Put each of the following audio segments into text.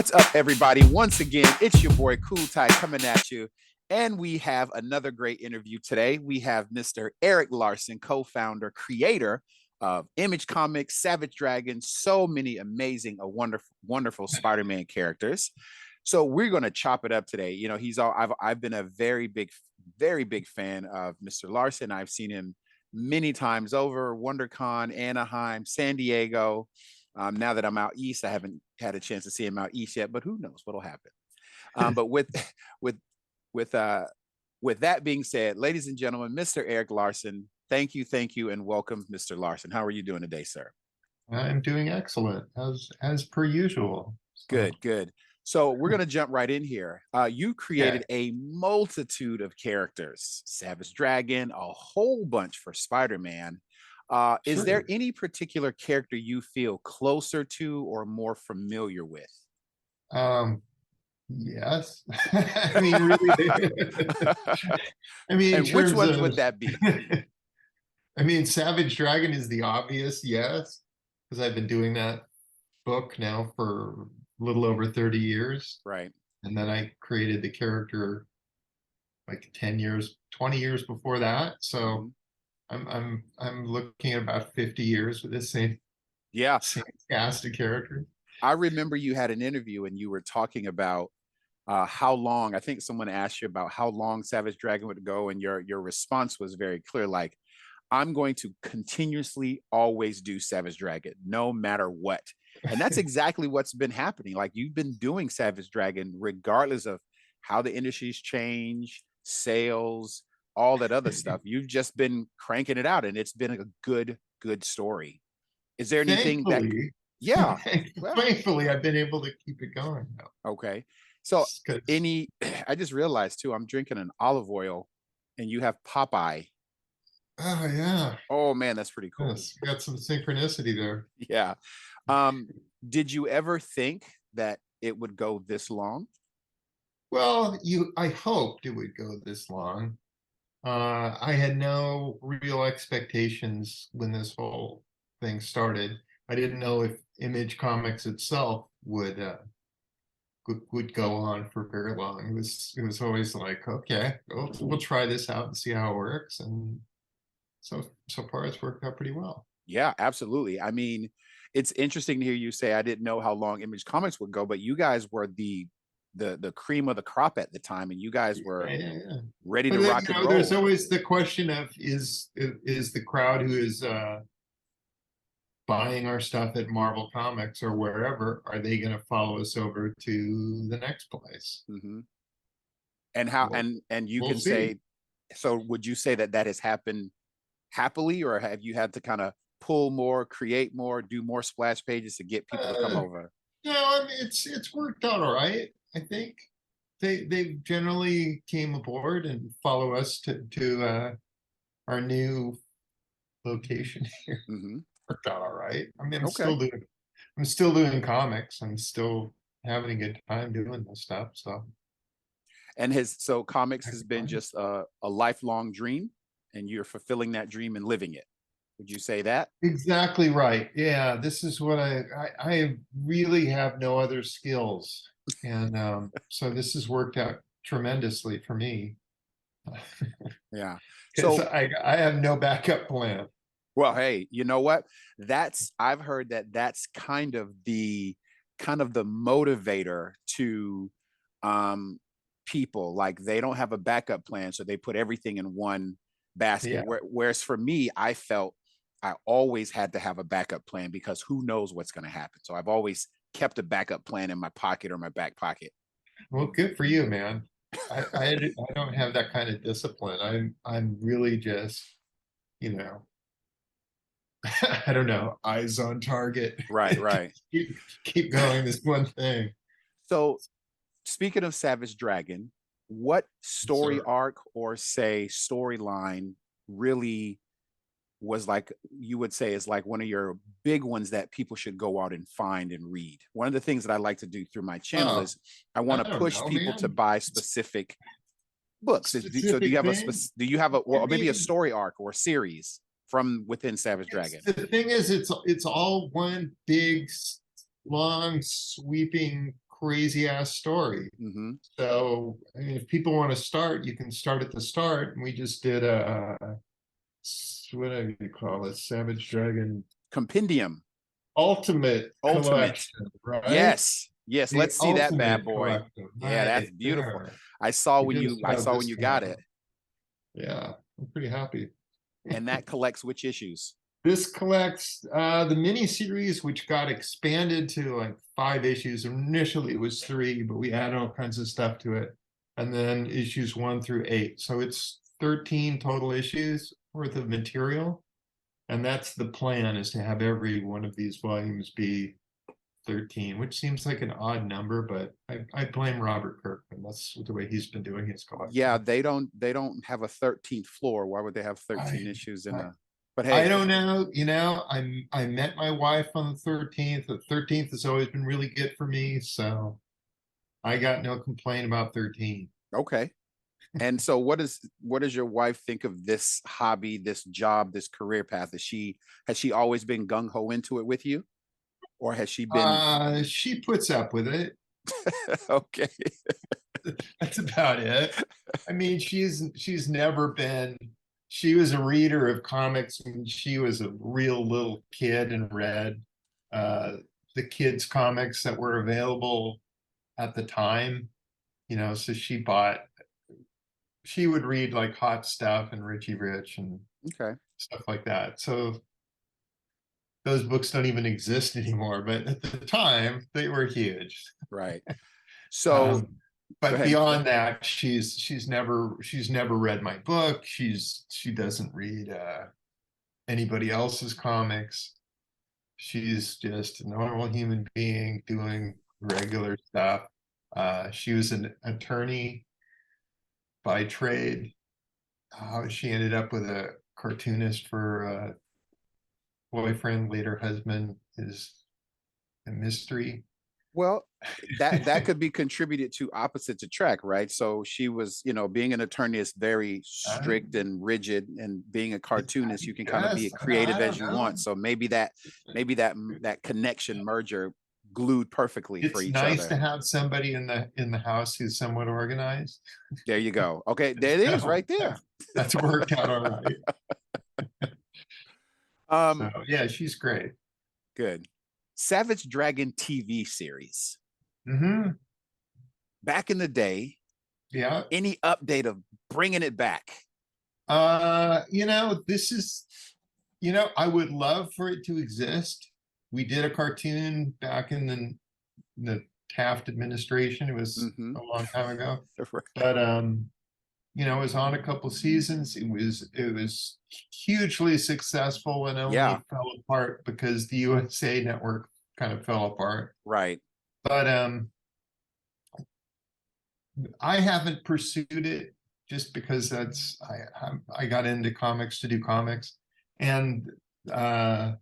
What's up, everybody? Once again, it's your boy Cool Ty coming at you. And we have another great interview today. We have Mr. Erik Larsen, co-founder, creator of Image Comics, Savage Dragon, so many amazing, wonderful Spider-Man characters. So we're going to chop it up today. You know, I've been a very big fan of Mr. Larsen. I've seen him many times over, WonderCon, Anaheim, San Diego. Now that I'm out east, I haven't had a chance to see him out east yet, but who knows what'll happen. But with that being said, ladies and gentlemen, Mr. Erik Larsen, thank you, and welcome, Mr. Larsen. How are you doing today, sir? I'm doing excellent, as per usual. Good. So we're gonna jump right in here. You created a multitude of characters, Savage Dragon, a whole bunch for Spider-Man. Is there any particular character you feel closer to or more familiar with? Yes. I mean, really. I mean, and which ones would that be? I mean, Savage Dragon is the obvious yes, because I've been doing that book now for a little over 30 years. Right. And then I created the character like 10 years, 20 years before that. So I'm looking at about 50 years with the same cast of characters. I remember you had an interview and you were talking about how long, I think someone asked you about how long Savage Dragon would go, and your response was very clear, like, I'm going to continuously always do Savage Dragon, no matter what. And that's exactly what's been happening. Like, you've been doing Savage Dragon regardless of how the industry's changed, sales, all that other stuff. You've just been cranking it out, and it's been a good story. Is there anything Thankfully, thankfully, I've been able to keep it going now. Okay. So I just realized too, I'm drinking an olive oil and you have Popeye. Oh yeah. Oh man, that's pretty cool. Yes, got some synchronicity there. Yeah. Did you ever think that it would go this long? Well, I hoped it would go this long. I had no real expectations when this whole thing started. I didn't know if Image Comics itself would go on for very long. It was always like, okay, we'll try this out and see how it works. And so far it's worked out pretty well. Yeah, absolutely. I mean, it's interesting to hear you say I didn't know how long Image Comics would go, but you guys were the cream of the crop at the time, and you guys were ready to rock and roll. There's always the question of is the crowd who is buying our stuff at Marvel Comics or wherever, are they going to follow us over to the next place? And how and you can say, so would you say that has happened happily, or have you had to kind of pull more, create more, do more splash pages to get people to come over? No, I mean, it's worked out all right. I think they generally came aboard and follow us to our new location here. Worked out all right. I mean, I'm still doing comics. I'm still having a good time doing this stuff. So, comics has been just a lifelong dream, and you're fulfilling that dream and living it. Would you say that? Exactly right. Yeah, this is what I really have no other skills, and so this has worked out tremendously for me. Yeah. So I have no backup plan. Well, hey, you know what? I've heard that's kind of the motivator to people. Like, they don't have a backup plan, so they put everything in one basket. Whereas for me, I felt I always had to have a backup plan, because who knows what's going to happen. So I've always kept a backup plan in my pocket or my back pocket. Well, good for you, man. I don't have that kind of discipline. I'm really just, I don't know, eyes on target. Right. keep going this one thing. So speaking of Savage Dragon, what story arc or say storyline really was, like, you would say is like one of your big ones that people should go out and find and read? One of the things that I like to do through my channel is I want to push people to buy specific books. So do you have maybe a story arc or series from within Savage Dragon? The thing is, it's all one big, long, sweeping crazy ass story. Mm-hmm. So I mean, if people want to start, you can start at the start. And we just did what do you call it? Savage Dragon Compendium. Ultimate Ultimate. Collection, right? Yes. Yes. The Let's see that bad Ultimate boy. Collection, Yeah, that's right beautiful. there. I We did a saw sale when you got discount. it. Yeah, I'm pretty happy. And that collects which issues? This collects the mini series, which got expanded to like 5 issues. Initially, it was 3, but we added all kinds of stuff to it. And then issues 1 through 8. So it's 13 total issues worth of material. And that's the plan, is to have every one of these volumes be 13, which seems like an odd number, but I blame Robert Kirkman. That's the way he's been doing his Yeah, collection. they don't have a 13th floor. Why would they have 13 I, issues in I a but I hey, don't know. I met my wife on the 13th. The 13th has always been really good for me, so I got no complaint about 13. okay. And so what does your wife think of this hobby, this job, this career path? Has she always been gung ho into it with you? Or has she been She puts up with it. okay? That's about it. I mean, she's never been. She was a reader of comics when she was a real little kid and read uh, the kids' comics that were available at the time. So she would read like Hot Stuff and Richie Rich and Okay. stuff like that. So those books don't even exist anymore, but at the time they were huge. Right. So Um, go but ahead. beyond that, she's never read my book. She doesn't read anybody else's comics. She's just a normal human being doing regular stuff. She was an attorney by trade. How she ended up with a cartoonist for boyfriend, later husband, is a mystery. Well, that could be contributed to opposites attract, right? So she was, being an attorney is very I, strict and rigid, and being a I cartoonist, you can kind of be guess as creative I as don't you know. want. So maybe that connection merger glued perfectly for It's each nice other. to have somebody in the house who's somewhat organized. There you go. Okay, there it is So right there. that's worked out all right. So Um, yeah, she's great. good. Savage Dragon TV series. Hmm. Back in the day, Yeah. any update of bringing it back? This is, I would love for it to exist. We did a cartoon back in the Taft administration. It was Mm-hmm. a long time ago, but it was on a couple seasons. It was hugely successful and Yeah, only fell apart because the USA network kind of fell apart. right. But I haven't pursued it just because I got into comics to do comics, and uh,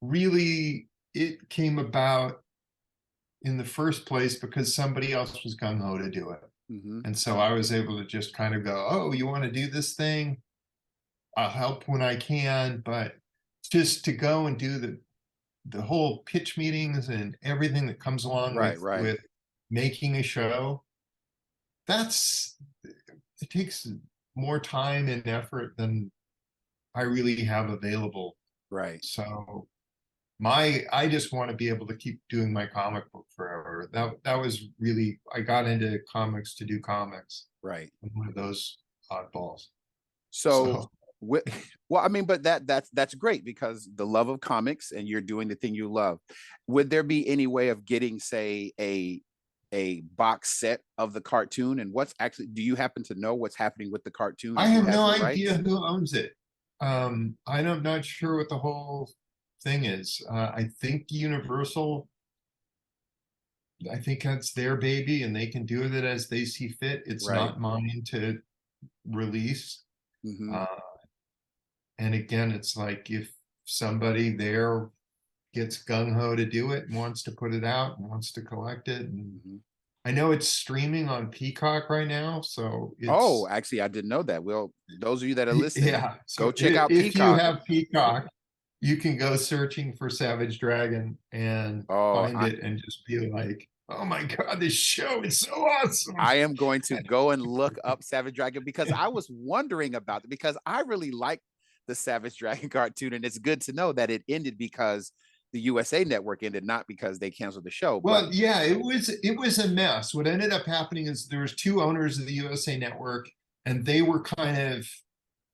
really it came about in the first place because somebody else was gung ho to do it, Mm-hmm. and so I was able to just kind of go, "Oh, you want to do this thing? I'll help when I can," but just to go and do the whole pitch meetings and everything that comes along Right, right, with making a show, that's it takes more time and effort than I really have available. right, So I just want to be able to keep doing my comic book forever. That was really, I got into comics to do comics. right. I'm one of those oddballs. So, So wi- well, I mean, but that's great because the love of comics and you're doing the thing you love. Would there be any way of getting, say, a box set of the cartoon, and what's actually? Do you happen to know what's happening with the cartoon I and who have has no the idea rights? who owns it. I'm not sure what the whole thing is. I think Universal, I think that's their baby and they can do with it as they see fit. It's Right. not mine to release. Mm-hmm. Uh, and again, it's like if somebody there gets gung ho to do it and wants to put it out and wants to collect it. And Mm-hmm. I know it's streaming on Peacock right now. So Oh, it's, actually, I didn't know that. Well, those of you that are listening, yeah. go So check out if you Peacock. have Peacock, you can go searching for Savage Dragon and Oh, find it and just be like, oh my God, this show is so awesome. I am going to go and look up Savage Dragon because I was wondering about it because I really like the Savage Dragon cartoon, and it's good to know that it ended because the USA Network ended, not because they canceled the show. But Well, yeah, it was a mess. What ended up happening is there was two owners of the USA Network, and they were kind of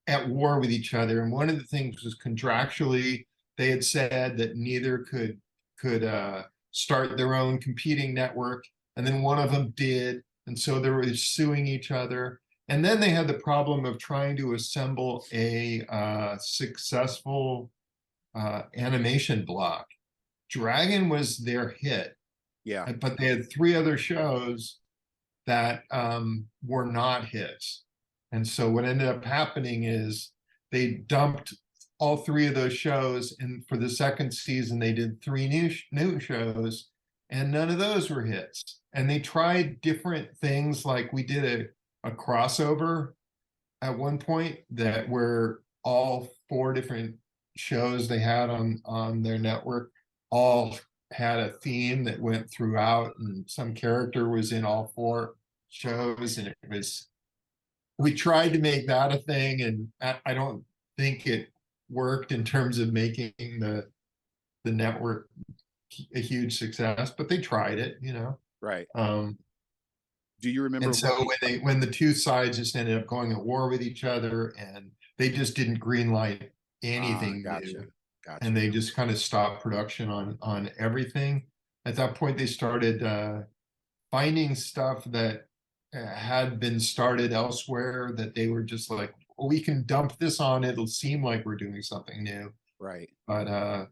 at war with each other. And one of the things was contractually, they had said that neither could start their own competing network, and then one of them did, and so they were suing each other. And then they had the problem of trying to assemble a successful animation block. Dragon was their hit, yeah, but they had three other shows that were not his. And so what ended up happening is they dumped all three of those shows, and for the second season they did three new shows, and none of those were hits. And they tried different things, like we did a crossover at one point that were all four different shows they had on their network all had a theme that went throughout, and some character was in all four shows, and it was, we tried to make that a thing, and I don't think it worked in terms of making the network a huge success, but they tried it, you know. right. um Do you remember and what so the when the two sides just ended up going at war with each other, and they just didn't greenlight anything gotcha, new, gotcha. and they just kind of stopped production on everything. At that point, they started finding stuff that had been started elsewhere, that they were just like, well, we can dump this on, it'll seem like we're doing something new. Right. But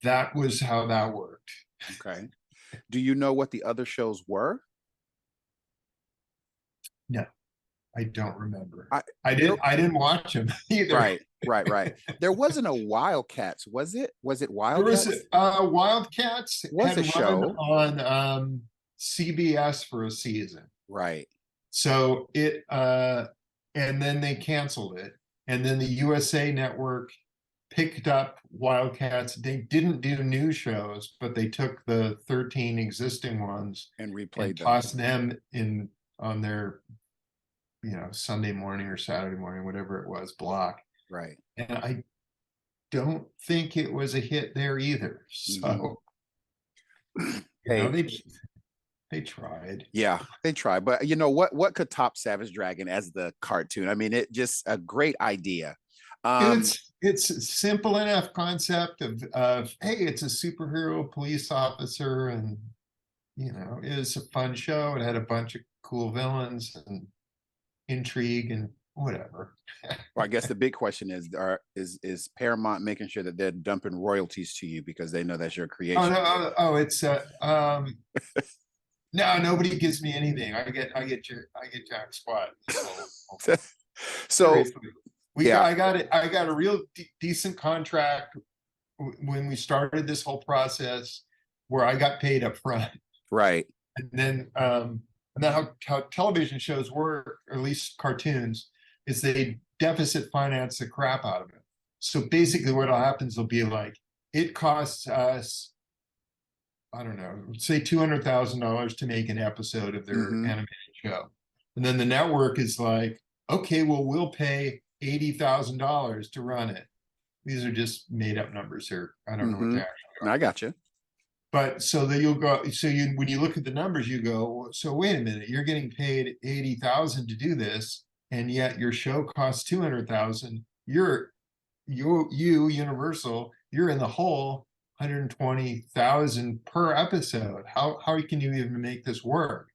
that was how that worked. Okay. Do you know what the other shows were? No, I don't remember. I I there didn't watch them either. right, right, right. There wasn't a Wildcats, was it? Was it There was Wildcats? Wildcats Was a had run show. on CBS for a season. Right. So and then they canceled it. And then the USA Network picked up Wildcats. They didn't do new shows, but they took the 13 existing ones And and replayed them. tossed them in on their, Sunday morning or Saturday morning, whatever it was, block. Right. And I don't think it was a hit there either. Mhm. So, Hey, they tried. yeah, they tried. But you know what could top Savage Dragon as the cartoon? I mean, it just a great idea. Um, It's a simple enough concept of hey, it's a superhero police officer, and it was a fun show. It had a bunch of cool villains and intrigue and whatever. well, I guess the big question is Paramount making sure that they're dumping royalties to you because they know that's your Oh creation? no, it's no, nobody gives me anything. I get Jack Spot. So Seriously. yeah, I got a real decent contract when we started this whole process, where I got paid up front. right. And then how television shows work, or at least cartoons, is they deficit finance the crap out of it. So basically what happens will be like, it costs us, I don't know, say $200,000 to make an episode of their Hmm. animated show. And then the network is like, okay, well, we'll pay $80,000 to run it. These are just made up numbers here. I don't know what Hmm. they actually are. I got you. But so that you'll go, so when you look at the numbers, you go, so wait a minute, you're getting paid 80,000 to do this, and yet your show costs 200,000. You Universal, you're in the hole 120,000 per episode. How can you even make this work?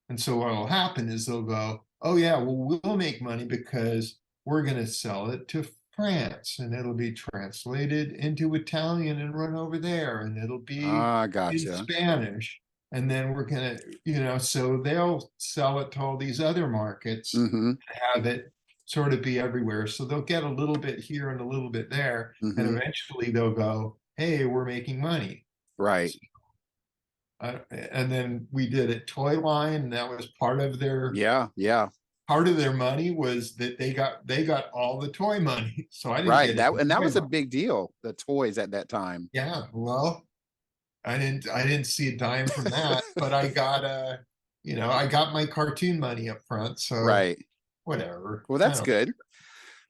And so what will happen is they'll go, oh yeah, well, we'll make money because we're going to sell it to France, and it'll be translated into Italian and run over there, and it'll be in Gotcha. Spanish. And then we're going to, so they'll sell it to all these other markets, Hmm. have it sort of be everywhere. So they'll get a little bit here and a little bit there. And Hmm. eventually they'll go, hey, we're making money. Right. So, and then we did a toy line, and that was Yeah. Yeah. part of their money was that they got all the toy money. So I didn't Right. get any That toy was a money. big deal. The toys at that time. Yeah, well, I didn't see a dime from that, but I got I got my cartoon money up front, so Right. whatever. Well, that's good.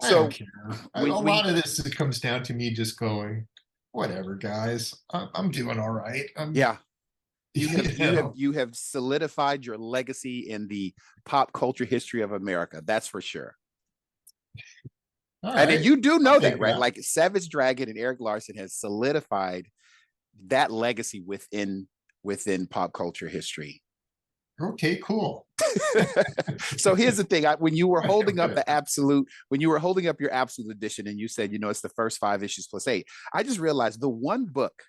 I don't So care. A when lot of this it comes down to me just going, whatever, guys. I'm doing all right. I'm yeah, you have you you have know, you have solidified your legacy in the pop culture history of America. That's for sure. all And then right. you do I'll know that, take right? that. Like Savage Dragon and Erik Larsen has solidified that legacy within pop culture history. Okay, cool. So here's the thing: when you were holding up Whatever. when you were holding up your absolute edition, and you said, it's the first 5 issues plus 8, I just realized the one book,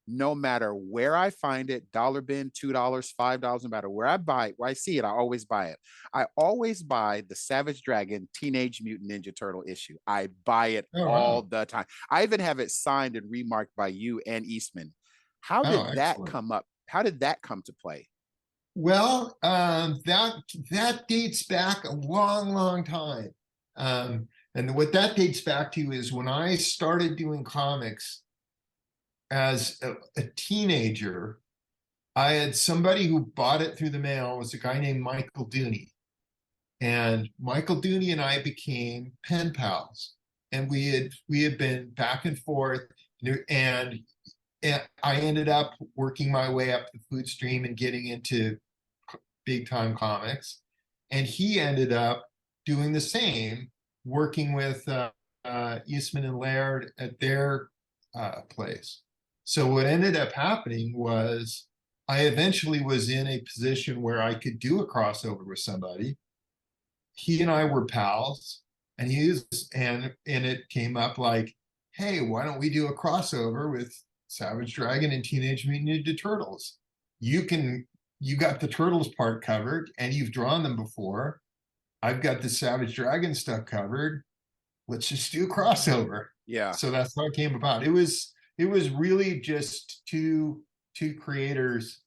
no matter where I find it, dollar bin, $2, $5, no matter where I buy it, where I see it, I always buy it. I always buy the Savage Dragon Teenage Mutant Ninja Turtle issue. I buy it Oh all wow. the time. I even have it signed and remarked by you and Eastman. How Oh, did that excellent. come up? How did that come to play? Well, that dates back a long, long time. And what that dates back to is when I started doing comics as a teenager. I had somebody who bought it through the mail. It was a guy named Michael Dooney. And Michael Dooney and I became pen pals. And we had been back and forth. And, and I ended up working my way up the food stream and getting into big time comics. And he ended up doing the same, working with Eastman and Laird at their place. So what ended up happening was I eventually was in a position where I could do a crossover with somebody. He and I were pals, and and it came up like, hey, why don't we do a crossover with Savage Dragon and Teenage Mutant Ninja Turtles? You can you got the Turtles part covered, and you've drawn them before. I've got the Savage Dragon stuff covered. Let's just do a crossover. Yeah, So that's how it came about. It was really just two creators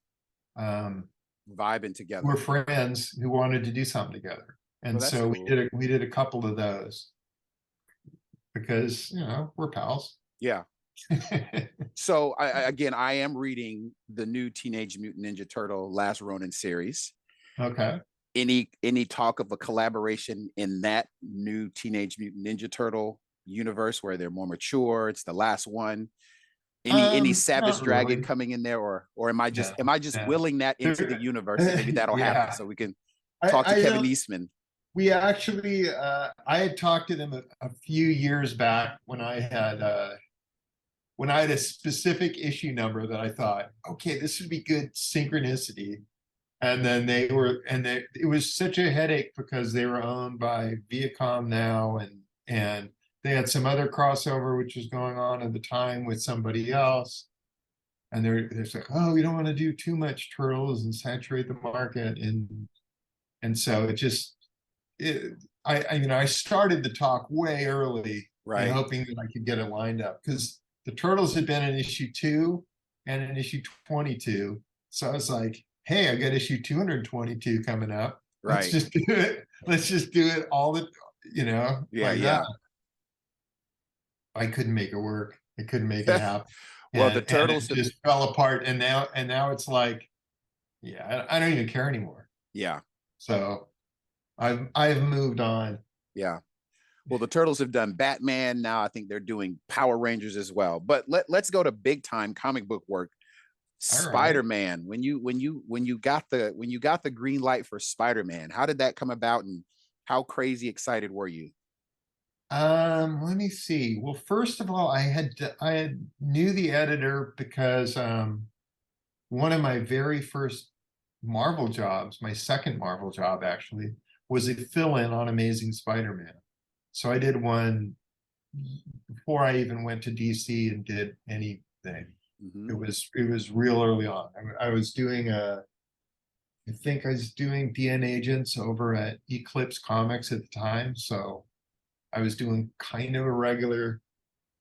um, vibing who were together. friends who wanted to do something together. Well, And that's so cool. we did a couple of those because we're pals. Yeah. So again, I am reading the new Teenage Mutant Ninja Turtle Last Ronin series. Okay. Any talk of a collaboration in that new Teenage Mutant Ninja Turtle universe where they're more mature? It's the last one. Any Savage Not Dragon really. coming in there, or am I just No, no. willing that into the There, universe, and maybe that'll happen yeah. so we can I, talk to I Kevin don't Eastman. we actually I had talked to them a few years back when I had a specific issue number that I thought, okay, this would be good synchronicity. And then it was such a headache because they were owned by Viacom now, and they had some other crossover which was going on at the time with somebody else. And they're like, oh, we don't want to do too much turtles and saturate the market, and so it I started the talk way early and Right. hoping that I could get it lined up because the Turtles had been in issue 2 and in issue 22. So I was like, hey, I got issue 222 coming up. Let's Right. just do it. Let's just do it all Yeah. like that. Yeah. I couldn't make it work. I couldn't make it happen. Well, the And turtles it have. just fell apart. And now it's like, yeah, I don't even care anymore. Yeah. So I've moved on. Yeah. Well, the Turtles have done Batman. Now I think they're doing Power Rangers as well. But let's go to big time comic book work. All right. Spider-Man. When you got the green light for Spider-Man, how did that come about, and how crazy excited were you? Let me see. Well, first of all, I had knew the editor because one of my very first Marvel jobs, my second Marvel job actually, was a fill-in on Amazing Spider-Man. So I did one before I even went to DC and did anything. Mm-hmm. It was real early on. I think I was doing DN Agents over at Eclipse Comics at the time. So I was doing kind of a regular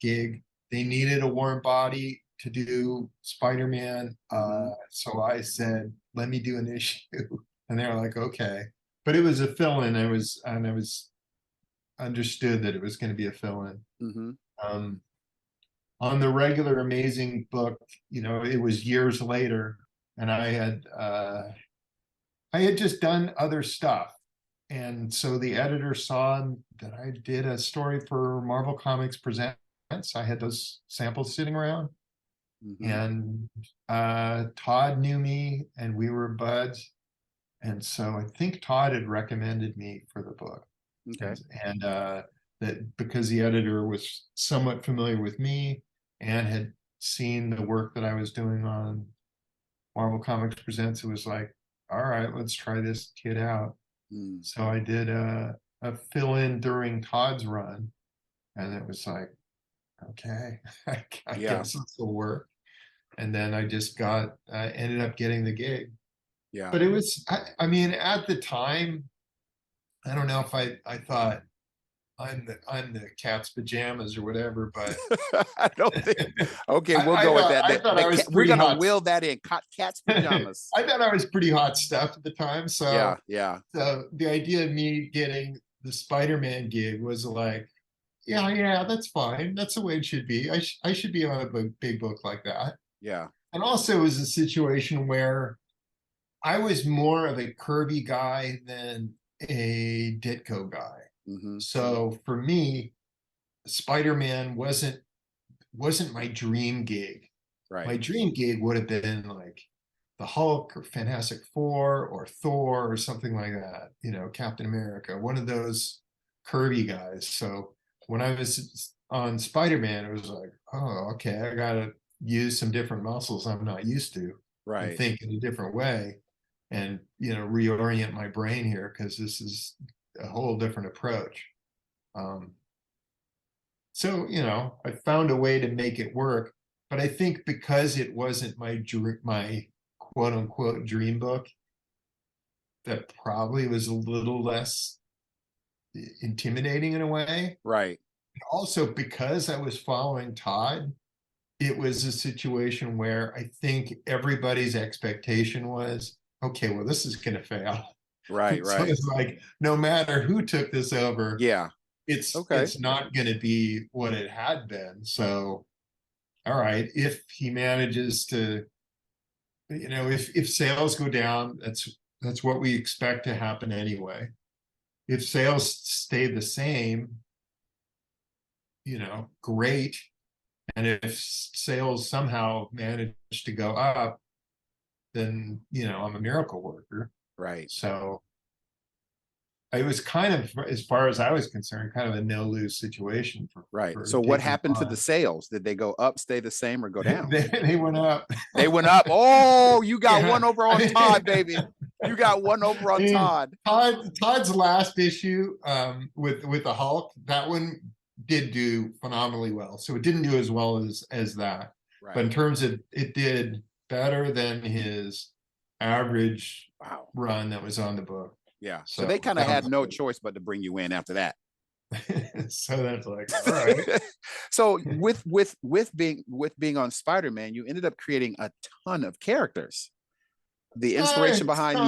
gig. They needed a warm body to do Spider-Man. Mm-hmm. So I said, let me do an issue. And they were like, okay. But it was a fill-in. I was understood that it was going to be a fill-in. Mm-hmm. Um, on the regular Amazing book, it was years later, and I had just done other stuff. And so the editor saw that I did a story for Marvel Comics Presents. I had those samples sitting around, Mm-hmm. and Todd knew me, and we were buds. And so I think Todd had recommended me for the book, Okay. and that because the editor was somewhat familiar with me and had seen the work that I was doing on Marvel Comics Presents, it was like, all right, let's try this kid out. Mm. So I did a fill in during Todd's run, and it was like, okay, I Yeah. guess this will work. And then I just ended up getting the gig. Yeah. But it was, I mean, at the time, I don't know if I thought I'm the cat's pajamas or whatever, but I don't think. Okay, we'll I go with thought that. I thought I was We're pretty gonna hot. will that in cat's pajamas. I thought I was pretty hot stuff at the time. Yeah, So yeah, so the idea of me getting the Spider-Man gig was like, yeah, that's fine. That's the way it should be. I should be on a big book like that. yeah. And also, it was a situation where I was more of a Kirby guy than a Ditko guy. Mm-hmm. So for me, Spider-Man wasn't my dream gig. Right, My dream gig would have been like the Hulk or Fantastic Four or Thor or something like that, Captain America, one of those curvy guys. So when I was on Spider-Man, it was like, oh, okay, I gotta use some different muscles I'm not used to and right. think in a different way and reorient my brain here because this is a whole different approach. Um, so I found a way to make it work, but I think because it wasn't my quote unquote dream book, that probably was a little less intimidating in a way. Right. Also, because I was following Todd, it was a situation where I think everybody's expectation was, okay, well, this is going to fail. Right, So right. it's like, no matter who took this over, Yeah. it's Okay. it's not going to be what it had been. So, all right, if he manages to, if sales go down, that's what we expect to happen anyway. If sales stay the same, great. And if sales somehow manage to go up, then I'm a miracle worker. Right. So it was kind of, as far as I was concerned, kind of a no lose situation Right. for So what taking happened to the on. sales? Did they go up, stay the same, or go down? They went up. They went up. Oh, you got one Yeah. over on Todd, baby. You got one over I on mean, Todd. Todd's last issue with the Hulk, that one did do phenomenally well. So it didn't do as well as that, but in Right. terms of it did better than his average Wow. run that was on the book. Yeah. So they So kind of that had was no choice but to bring you in after that. good. So that's like, all right. So with being on Spider-Man, you ended up creating a ton of characters. The inspiration behind Some,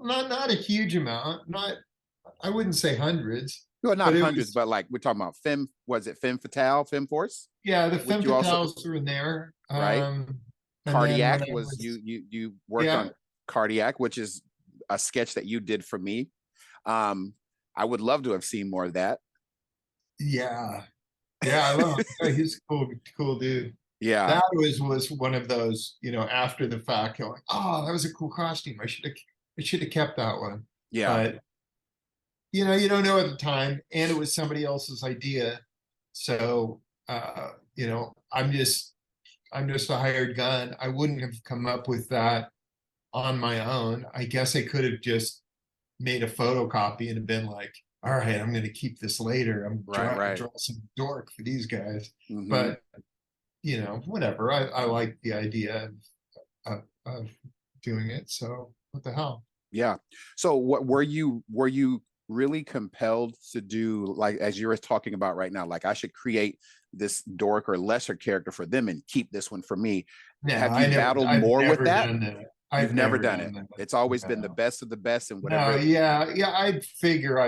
these, not a huge amount, not, I wouldn't say hundreds, well, but not it hundreds, was, but like we're talking about Femme, was it Femme Fatale, Femme Force? yeah, the Which femme you also, fatales are in there. right? And then when Cardiac I was was, you worked yeah, on Cardiac, which is a sketch that you did for me. Um, I would love to have seen more of that. yeah, yeah, I love him. Yeah, he's a cool dude. Yeah, That was one of those, after the fact, you're like, oh, that was a cool costume. I should have kept that one. yeah, But you don't know at the time, and it was somebody else's idea. So I'm just a hired gun. I wouldn't have come up with that on my own. I guess I could have just made a photocopy and have been like, all right, I'm going to keep this later. I'm right, right. draw some dork for these guys. Hmm. But whatever. I like the idea of doing it. So what the hell? Yeah. So what were you really compelled to do, like as you were talking about right now, like I should create this dork or lesser character for them and keep this one for me. No, Have you battled I've more with never that? done that. You've I've never never done it. done that. It's always been the No, best of the best and no, whatever. yeah. I figure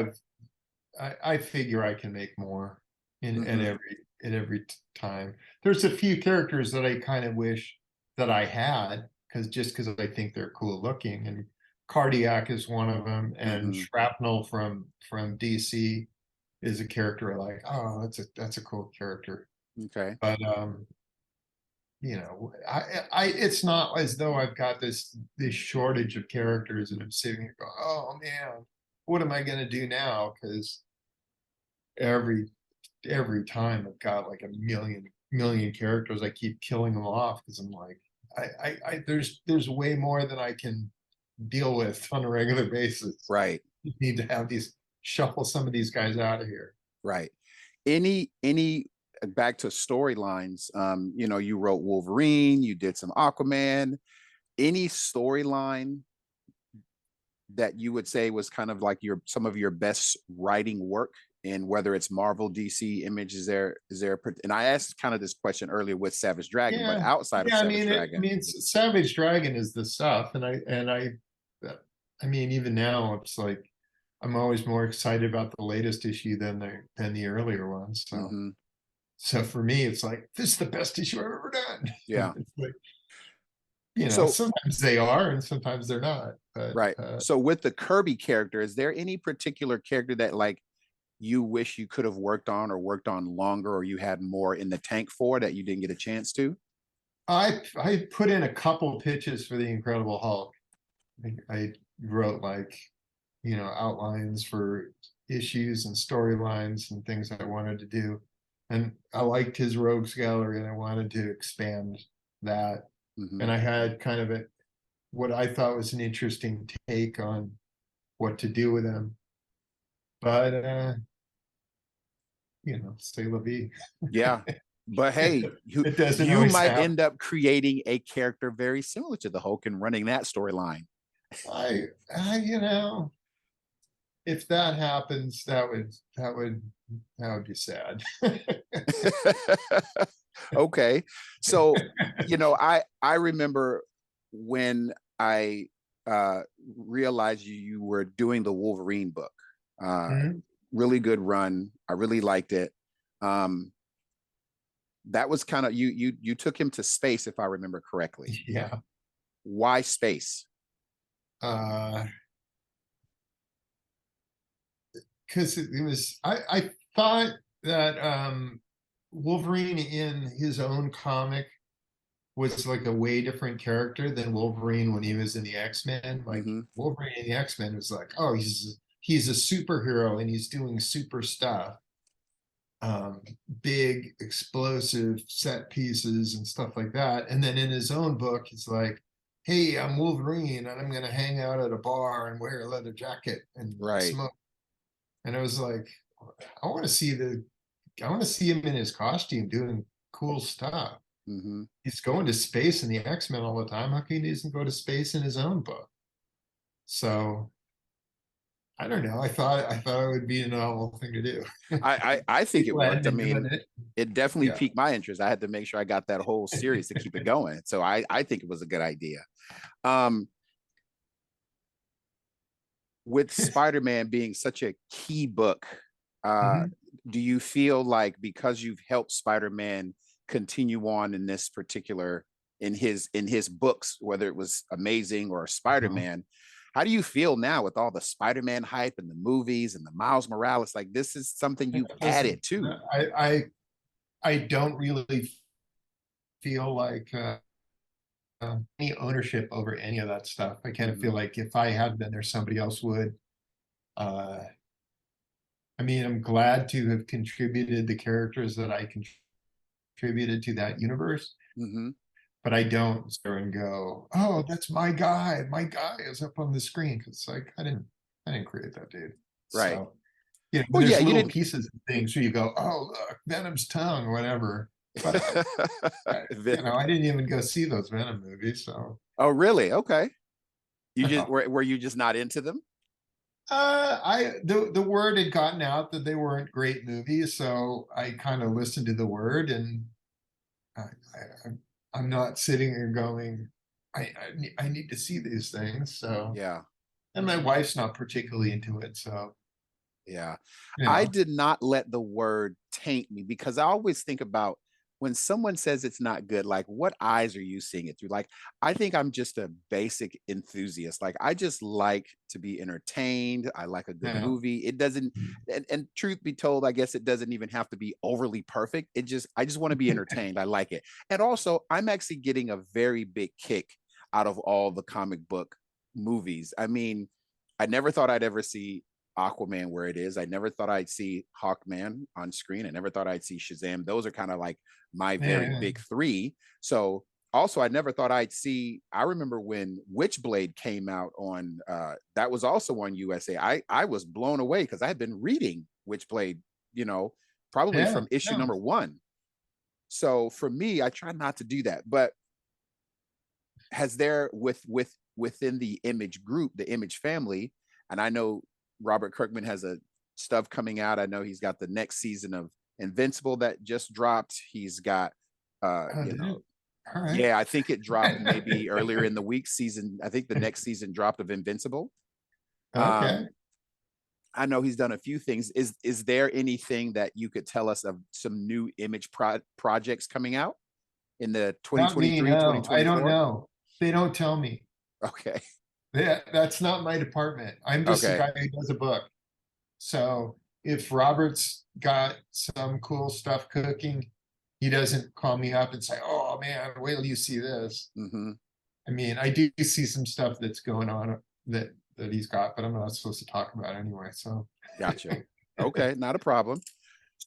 I figure I can make more in Hmm. every at every time. There's a few characters that I kind of wish that I had because I think they're cool looking, and Cardiac is one of them, and Hmm. Shrapnel from DC is a character I like. Oh, that's a cool character. Okay. But it's not as though I've got this shortage of characters and I'm sitting here going, oh man, what am I going to do now? Because every every time I've got like a million characters, I keep killing them off because I'm like, there's way more than I can deal with on a regular basis. Right. You need to have these shuffle some of these guys out of here. Right. Any back to storylines, you wrote Wolverine, you did some Aquaman. Any storyline that you would say was kind of like some of your best writing work, and whether it's Marvel, DC, Image, is there and I asked kind of this question earlier with Savage Dragon, but Yeah, outside of yeah. Savage Dragon. Savage Dragon is the stuff, I mean, even now it's like I'm always more excited about the latest issue than the earlier ones. So, Hmm. so for me, it's like this is the best issue I've ever done. Yeah. It's like, So sometimes they are, and sometimes they're not. But right. So with the Kirby character, is there any particular character that like you wish you could have worked on or worked on longer, or you had more in the tank for that you didn't get a chance to? I put in a couple pitches for the Incredible Hulk. I wrote like outlines for issues and storylines and things I wanted to do. And I liked his rogues gallery and I wanted to expand that. Hmm. And I had kind of what I thought was an interesting take on what to do with him. But say la vie. Yeah. But hey, you It doesn't you always might happen. end up creating a character very similar to the Hulk and running that storyline. I if that happens, that would be sad. Okay. So, I remember when I realized you were doing the Wolverine book. Uh Mhm. Really good run. I really liked it. Um that was kind of you took him to space if I remember correctly. Yeah. Why space? Uh because it was I thought that Wolverine in his own comic was like a way different character than Wolverine when he was in the X-Men. Like Hmm. Wolverine in the X-Men was like, oh, he's a superhero and he's doing super stuff. Um, Big explosive set pieces and stuff like that. And then in his own book, he's like, hey, I'm Wolverine and I'm gonna hang out at a bar and wear a leather jacket and Right. smoke. And it was like, I want to see I want to see him in his costume doing cool stuff. Hmm. He's going to space in the X-Men all the time. How come he doesn't go to space in his own book? So I don't know. I thought it would be a novel thing to do. I think it People hadn't worked. I been doing mean, it. it definitely Yeah. piqued my interest. I had to make sure I got that whole series to keep it going. So I think it was a good idea. Um, with Spider-Man being such a key book, uh, Mhm. do you feel like because you've helped Spider-Man continue on in this particular in his books, whether it was Amazing or Uh-huh. Spider-Man, how do you feel now with all the Spider-Man hype and the movies and the Miles Morales? Like this is something you've added Listen, to. I don't really feel like any ownership over any of that stuff. I kind of Mm-hmm. feel like if I hadn't been there, somebody else would. Uh, I mean, I'm glad to have contributed the characters that I contributed to that universe, Mm-hmm. but I don't sit there and go, "Oh, that's my guy. My guy is up on the screen." Because like I didn't create that dude. Right. So when Well, yeah, there's you little didn't. pieces of things where you go, "Oh, look, Venom's tongue," or whatever. But I didn't even go see those Venom movies, so Oh, really? Okay. You just no. were you just not into them? The word had gotten out that they weren't great movies, so I kind of listened to the word, and I, I, I'm not sitting here going, I need to see these things. So, Yeah. and my wife's not particularly into it, so Yeah. You I know, did not let the word taint me because I always think about when someone says it's not good, like what eyes are you seeing it through? Like, I think I'm just a basic enthusiast. Like, I just like to be entertained. I like a good yeah. movie. It doesn't, and truth be told, I guess it doesn't even have to be overly perfect. I just want to be entertained. I like it. And also, I'm actually getting a very big kick out of all the comic book movies. I mean, I never thought I'd ever see Aquaman where it is. I never thought I'd see Hawkman on screen. I never thought I'd see Shazam. Those are kind of like my very Yeah, big three. So also I never thought I'd see. I remember when Witchblade came out on that was also on USA. I was blown away because I had been reading Witchblade, you know, probably yeah, from issue yeah. number one. So for me, I try not to do that. But has there within the Image group, the Image family, and I know Robert Kirkman has a stuff coming out. I know he's got the next season of Invincible that just dropped. He's got Oh, you did know, it? All right. yeah, I think it dropped maybe earlier in the week season. I think the next season dropped of Invincible. Okay. Um, I know he's done a few things. Is there anything that you could tell us of some new Image projects coming out in the Not me, 2023, no. I don't 2024? know. They don't tell me. Okay. Yeah, that's not my department. I'm just the Okay. guy who does a book. So if Robert's got some cool stuff cooking, he doesn't call me up and say, "Oh man, wait till you see this." Mm-hmm. I mean, I do see some stuff that's going on that he's got, but I'm not supposed to talk about anyway. So, Gotcha. Okay, not a problem.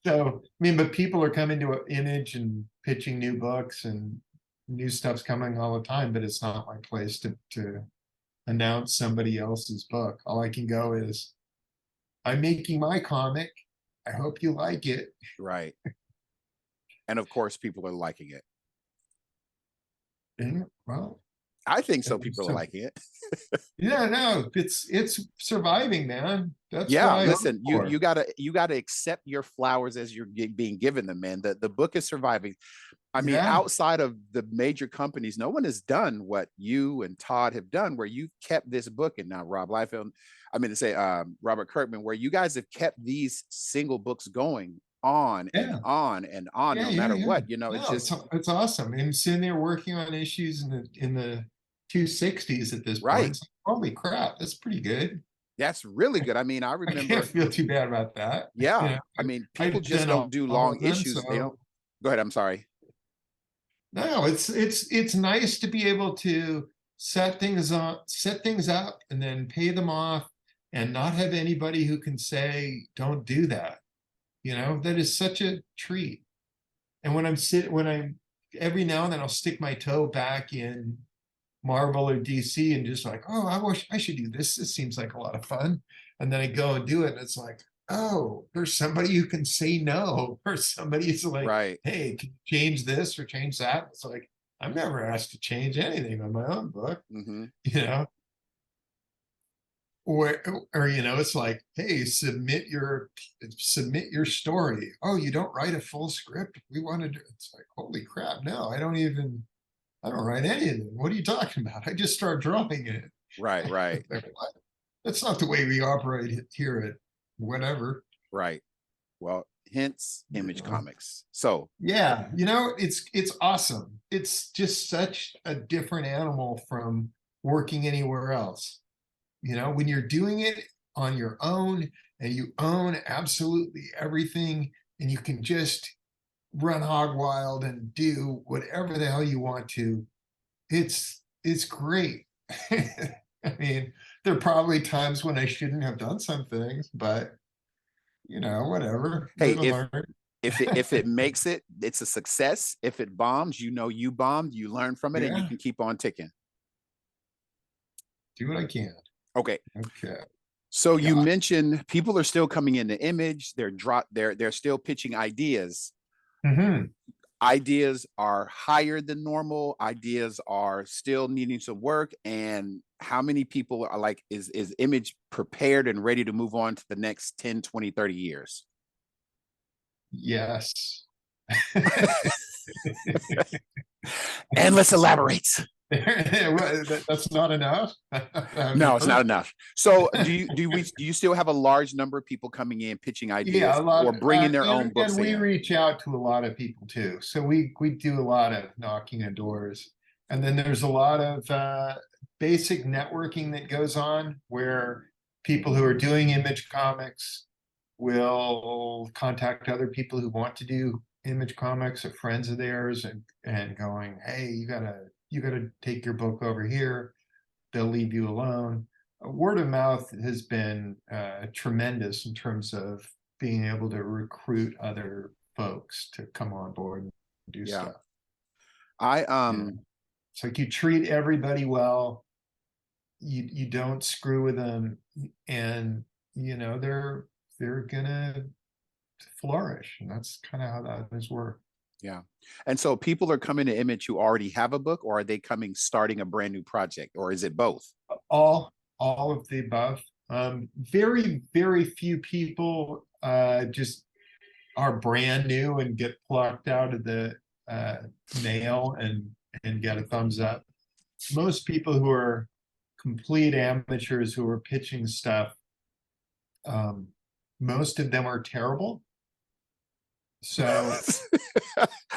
so I mean, but people are coming to an Image and pitching new books and new stuff's coming all the time. But it's not my place to announce somebody else's book. All I can go is, I'm making my comic. I hope you like it. Right. And of course, people are liking it. And, well, I think so. People are so liking it. yeah, no, it's surviving, man. That's what Yeah, I hope listen, for. you gotta accept your flowers as you're being given them, man. The book is surviving. I mean, Yeah, outside of the major companies, no one has done what you and Todd have done, where you've kept this book, and now Rob Liefeld, I mean to say Robert Kirkman, where you guys have kept these single books going on and yeah, on and on, yeah, no yeah, matter yeah. what. You know, it's No, just it's awesome. I'm sitting there working on issues in the 260s at this point. right. It's like, holy crap, that's pretty good. That's really good. I mean, I I can't remember, feel too bad about that. You yeah. know, I mean, people I've just done don't do all long of them, issues. They don't. so Go ahead. I'm sorry. no, it's nice to be able to set things up, and then pay them off, and not have anybody who can say, "Don't do that." You know, that is such a treat. And when I'm every now and then I'll stick my toe back in Marvel or DC and just like, oh, I wish I should do this. This seems like a lot of fun. And then I go and do it, and it's like, oh, there's somebody who can say no, or somebody's like, Right. hey, can you change this or change that? It's like, I'm never asked to change anything on my own book, Mm-hmm. you know? Or it's like, hey, submit your story. Oh, you don't write a full script? We want to do it's like, holy crap, no, I don't write anything. What are you talking about? I just start drawing it. Right. Right. Like, what? That's not the way we operate here at whatever. Right. Well, hence Image Uh, Comics. So, yeah, it's awesome. It's just such a different animal from working anywhere else. When you're doing it on your own and you own absolutely everything, and you can just run hog wild and do whatever the hell you want to, it's great. I mean, there are probably times when I shouldn't have done some things, but whatever, hey, live and learn. if it makes it, it's a success. If it bombs, you know you bombed, you learn from it, and you Yeah, can keep on ticking. do what I can. Okay. Okay. So you God. mentioned people are still coming into Image. They're still pitching ideas. Hmm. Ideas are higher than normal. Ideas are still needing some work. And how many people are like, is Image prepared and ready to move on to the next 10, 20, 30 years? Yes. And let's elaborate. That's not enough. That'd be No, it's not perfect. enough. So do you still have a large number of people coming in pitching Yeah, ideas a or lot, bringing their own and books we in? reach out to a lot of people too. So we do a lot of knocking on doors, and then there's a lot of basic networking that goes on where people who are doing image comics will contact other people who want to do image comics or friends of theirs, and going, hey, you gotta take your book over here. They'll leave you alone. Word of mouth has been tremendous in terms of being able to recruit other folks to come on board and do Yeah. stuff. I Yeah. It's like you treat everybody well, you don't screw with them, and they're gonna flourish. And that's kind of how that has worked. Yeah. And so people are coming to Image who already have a book, or are they coming starting a brand new project, or is it both? All of the above. Very, very few people just are brand new and get plucked out of the uh, mail and get a thumbs up. Most people who are complete amateurs who are pitching stuff, um, most of them are terrible. So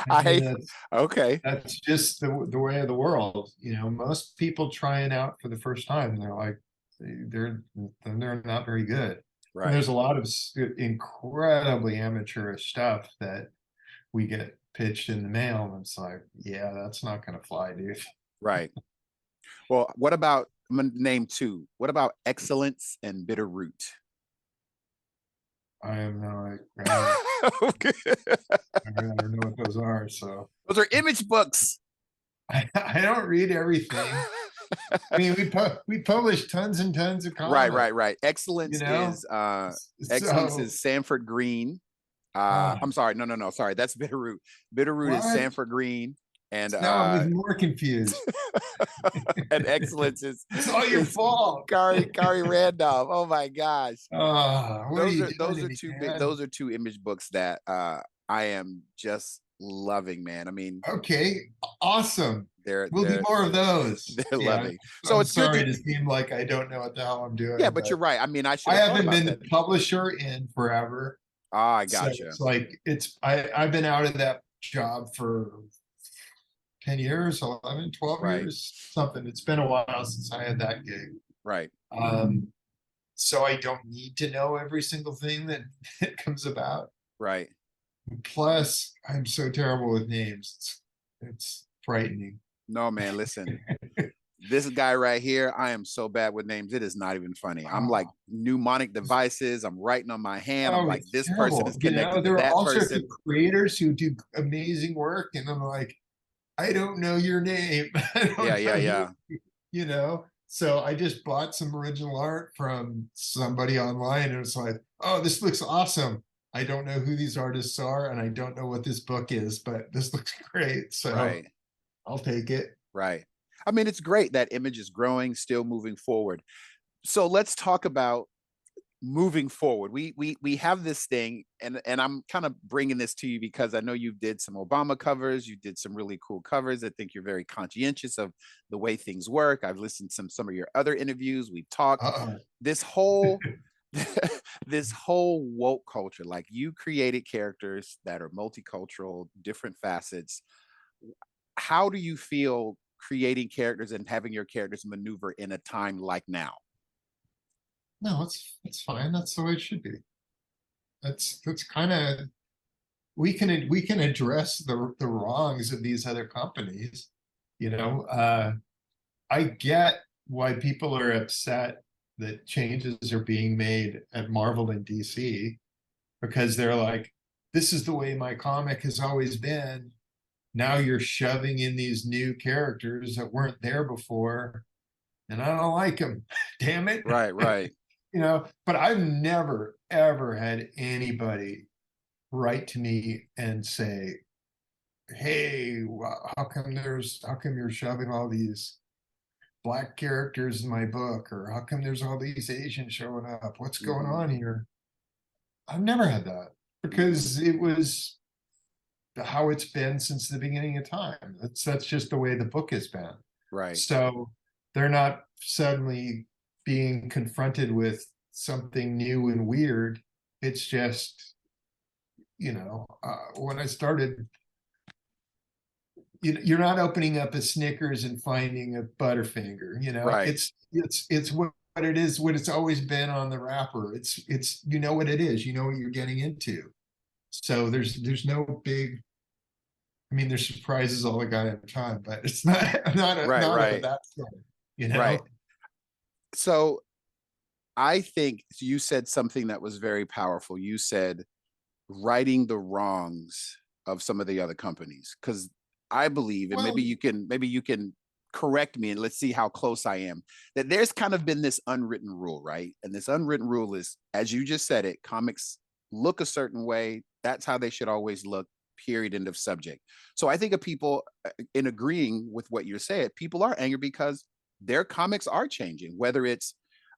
I mean I okay. that's just the way of the world. Most people trying out for the first time, they're like they're not very good. And Right. there's a lot of incredibly amateurish stuff that we get pitched in the mail, and it's like, yeah, that's not going to fly, dude. Right. Well, what about I'm gonna name two. What about Excellence and Bitter Root? I am not. Okay. I don't know what those are, so Those are image books. I don't read everything. I mean, we publish tons and tons of Right, comics, right, right. you Excellence know. is So Sanford Green. I'm sorry, no, no, no, sorry. That's Bitterroot. Bitterroot is what? Sanford Green, and Now I'm even more confused. and Excellence It's all your is fault. Kari Randolph. Oh my gosh. What are you doing Those to are me, two big man? those are two image books that I am just loving, man. I mean, Okay, awesome. they're We'll do they're more of those. they're Yeah, lovely. So I'm it's good sorry to to seem like I don't know what the hell I'm yeah, doing, but but you're right. I mean, I should I have thought haven't about been the that. publisher in forever. Ah, I So gotcha. it's like I've been out of that job for 10 years, 11, 12 Right, years, something. It's been a while since I had that gig. right, Um, so I don't need to know every single thing that, that comes about. right. Plus, I'm so terrible with names. It's frightening. No, man, listen. This guy right here, I am so bad with names. It is not even funny. I'm like Oh, mnemonic devices. I'm writing on my hand. I'm oh, like, it's this person is terrible. connected to There are that all sorts of person. creators who do amazing work, and I'm like, I don't know your name. I Yeah, don't yeah, know yeah. So I just bought some original art from somebody online, and it's like, oh, this looks awesome. I don't know who these artists are, and I don't know what this book is, but this looks great. So Right, I'll take it. right. I mean, it's great that image is growing, still moving forward. So let's talk about moving forward. We have this thing, and I'm kind of bringing this to you because I know you did some Obama covers, you did some really cool covers. I think you're very conscientious of the way things work. I've listened to some of your other interviews. We've talked. Uh-oh. This whole this whole woke culture, like you created characters that are multicultural, different facets. How do you feel creating characters and having your characters maneuver in a time like now? No, it's fine. That's the way it should be. That's kind of we can address the wrongs of these other companies. You know, I get why people are upset that changes are being made at Marvel and DC, because they're like, this is the way my comic has always been. Now you're shoving in these new characters that weren't there before, and I don't like them. Damn it. Right, right, But I've never, ever had anybody write to me and say, hey, how come you're shoving all these black characters in my book, or how come there's all these Asians showing up? What's going mm-hmm. on here? I've never had that, Mm-hmm. because it was how it's been since the beginning of time. That's just the way the book has been. Right. So they're not suddenly being confronted with something new and weird. It's just, when I started, you're not opening up a Snickers and finding a Butterfinger. Right. It's what it is, what it's always been on the wrapper. It's what it is. You know what you're getting into. So there's no big. I mean, there's surprises all the goddamn time, but it's not Right. not of Right. that sort. You Right. know. So I think you said something that was very powerful. You said righting the wrongs of some of the other companies, because I believe, and Well, maybe you can correct me, and let's see how close I am, that there's kind of been this unwritten rule, right? And this unwritten rule is, as you just said it, comics look a certain way. That's how they should always look. Period. End of subject. So I think of people in agreeing with what you're saying, people are angry because their comics are changing, whether it's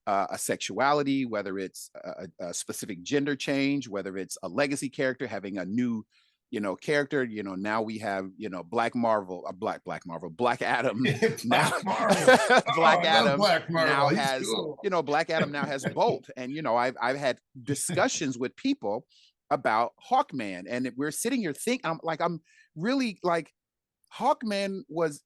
a sexuality, whether it's a specific gender change, whether it's a legacy character having a new, character. Now we have, Black Adam now. Black Marvel. Oh, Black I love Adam Black now Marvel. He's has, cool. Black Adam now has Bolt, and I've had discussions with people about Hawkman, and we're sitting here thinking, I'm really like, Hawkman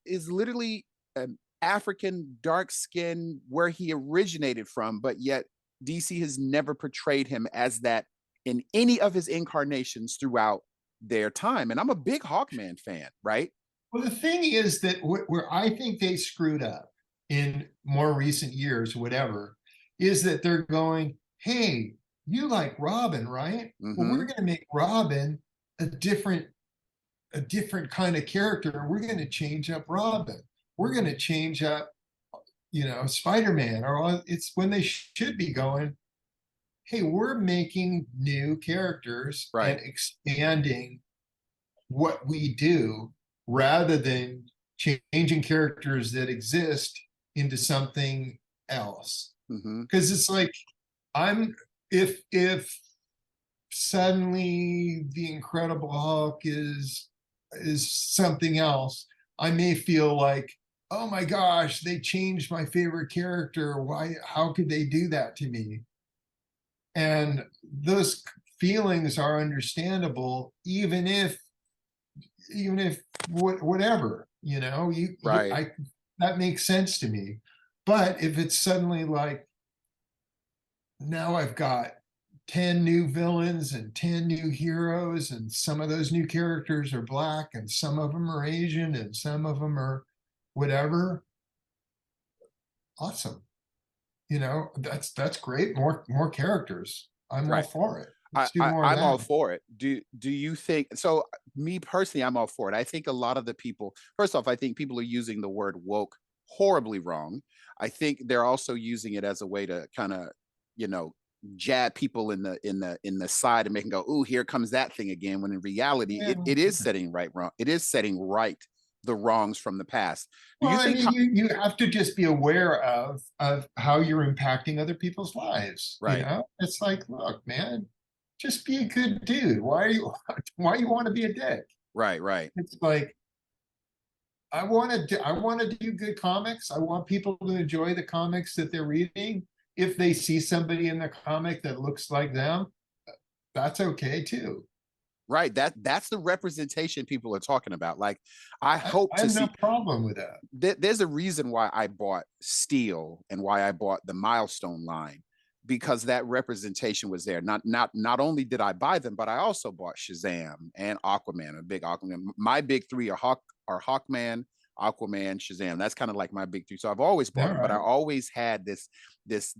is literally an African, dark skin, where he originated from, but yet DC has never portrayed him as that in any of his incarnations throughout their time. And I'm a big Hawkman fan, right? Well, the thing is that where I think they screwed up in more recent years, whatever, is that they're going, hey, you like Robin, right? Well, we're Mm-hmm. going to make Robin a different kind of character. We're going to change up Robin. We're going to change up, Spider-Man. Or it's when they should be going, hey, we're making new characters and Right. expanding what we do rather than changing characters that exist into something else. Mm-hmm. Because it's like, I'm if suddenly the Incredible Hulk is something else, I may feel like, oh my gosh, they changed my favorite character. Why? How could they do that to me? And those feelings are understandable, even if whatever, Right. I that makes sense to me. But if it's suddenly like, now I've got 10 new villains and 10 new heroes, and some of those new characters are black and some of them are Asian and some of them are whatever, awesome. That's great. More characters. I'm all Right. for it. Let's do more of I'm that. all for it. Do you think so? Me personally, I'm all for it. I think a lot of the people, first off, I think people are using the word woke horribly wrong. I think they're also using it as a way to kind of, you know, jab people in the side and make them go, "Ooh, here comes that thing again." When in reality, Yeah. it is setting right wrong. It is setting right the wrongs from the past. Do Well, you I think? mean, you have to just be aware of how you're impacting other people's lives. Right, It's like, look, man, just be a good dude. Why you want to be a dick? right, right, It's like, I want to do good comics. I want people to enjoy the comics that they're reading. If they see somebody in the comic that looks like them, that's okay too. right. That's the representation people are talking about. Like, I hope I to have no see. problem with that. There's a reason why I bought Steel and why I bought the Milestone line, because that representation was there. Not only did I buy them, but I also bought Shazam and Aquaman. A big Aquaman. My big three are Hawkman, Aquaman, Shazam. That's kind of like my big three. So I've always bought All them, but I right. always had this this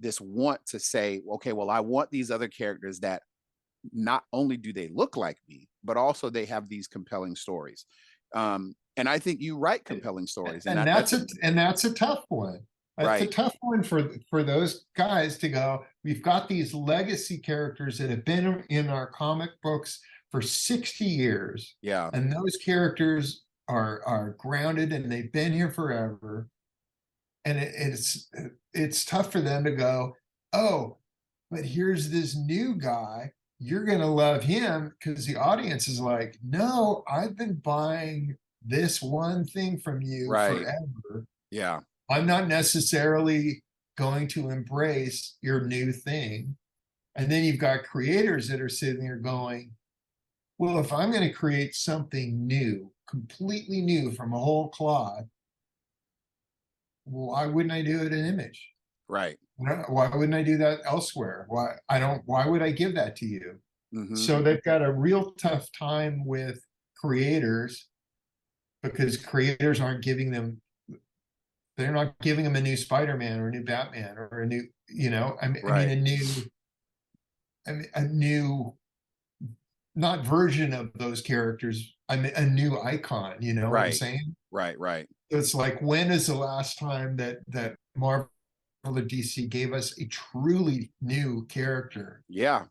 this want to say, okay, well, I want these other characters that not only do they look like me, but also they have these compelling stories. And I think you write compelling stories, and and that's that's a and that's a tough one. That's a right. tough one for those guys to go. We've got these legacy characters that have been in our comic books for 60 years, Yeah, and those characters are grounded and they've been here forever. And it's tough for them to go, oh, but here's this new guy. You're gonna love him, because the audience is like, no, I've been buying this one thing from you Right. forever. Yeah. I'm not necessarily going to embrace your new thing. And then you've got creators that are sitting there going, well, if I'm going to create something new, completely new from a whole cloth, why wouldn't I do it in Image? Right. Why wouldn't I do that elsewhere? Why would I give that to you? Mm-hmm. So they've got a real tough time with creators because creators aren't giving them, they're not giving them a new Spider-Man or a new Batman or a new, I mean, Right. a new, not version of those characters. I mean, a new icon, you know what I'm Right. saying? Right. Right. It's like, when is the last time that Marvel or DC gave us a truly new character Yeah.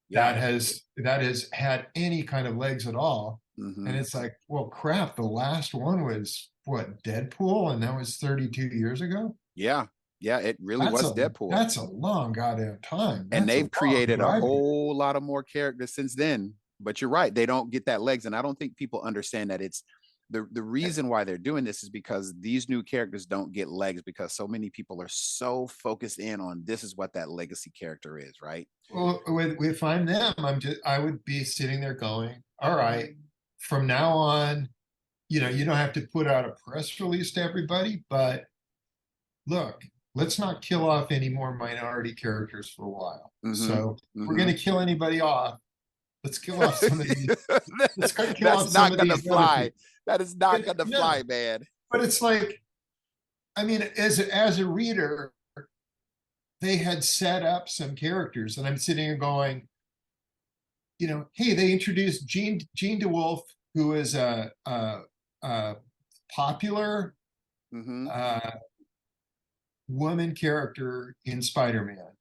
that Yeah. has had any kind of legs at all? Mm-hmm. And it's like, well, crap, the last one was what, Deadpool, and that was 32 years ago. Yeah. Yeah. It really That's was a Deadpool. that's a long goddamn time. And That's a they've long created a drive. whole lot of more characters since then. But you're right, they don't get that legs, and I don't think people understand that it's the reason why they're doing this is because these new characters don't get legs because so many people are so focused in on this is what that legacy character is, right? Well, if I'm them, I would be sitting there going, all right, from now on, you don't have to put out a press release to everybody, but look, let's not kill off any more minority characters for a while. Mm-hmm. So if we're Mm-hmm. going to kill anybody off, let's kill off some of these. Let's kill That's off some not of gonna these other fly. people. That is not But gonna no, fly, man. but it's like, I mean, as a reader, they had set up some characters, and I'm sitting here going, hey, they introduced Jean DeWolf, who is a popular Mm-hmm. uh, woman character in Spider-Man,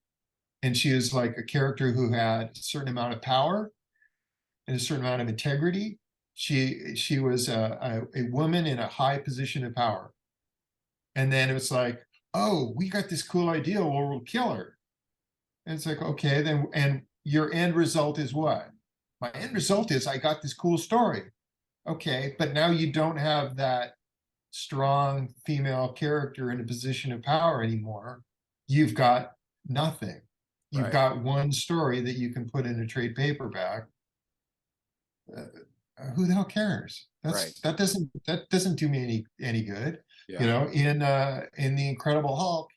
and she is like a character who had a certain amount of power and a certain amount of integrity. She was a woman in a high position of power, and then it was like, oh, we got this cool idea. Well, we'll kill her. And it's like, okay, then, and your end result is what? My end result is I got this cool story. Okay, but now you don't have that strong female character in a position of power anymore. You've got nothing. You've Right. got one story that you can put in a trade paperback. Uh, who the hell cares? Right. That doesn't do me any good. Yeah. In the Incredible Hulk,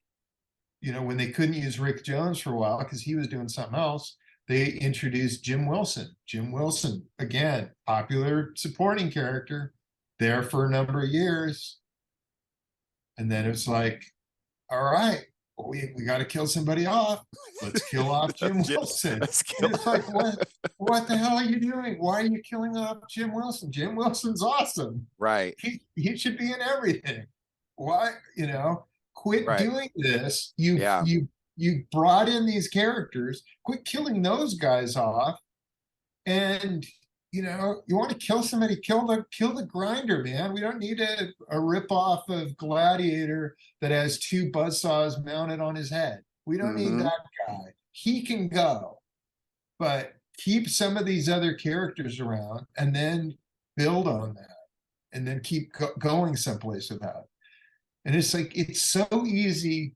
when they couldn't use Rick Jones for a while because he was doing something else, they introduced Jim Wilson. Jim Wilson, again, popular supporting character, there for a number of years. And then it's like, all right, we got to kill somebody off. Let's kill off Jim Wilson. Let's kill. And it's like, what the hell are you doing? Why are you killing off Jim Wilson? Jim Wilson's awesome. Right. He should be in everything. Why, quit Right. doing this. Yeah. You brought in these characters, quit killing those guys off. And you want to kill somebody, kill the grinder, man. We don't need a rip-off of Gladiator that has two buzzsaws mounted on his head. We don't need Mm-hmm. that guy. He can go, but keep some of these other characters around and then build on that, and then keep going someplace with that. And it's like, it's so easy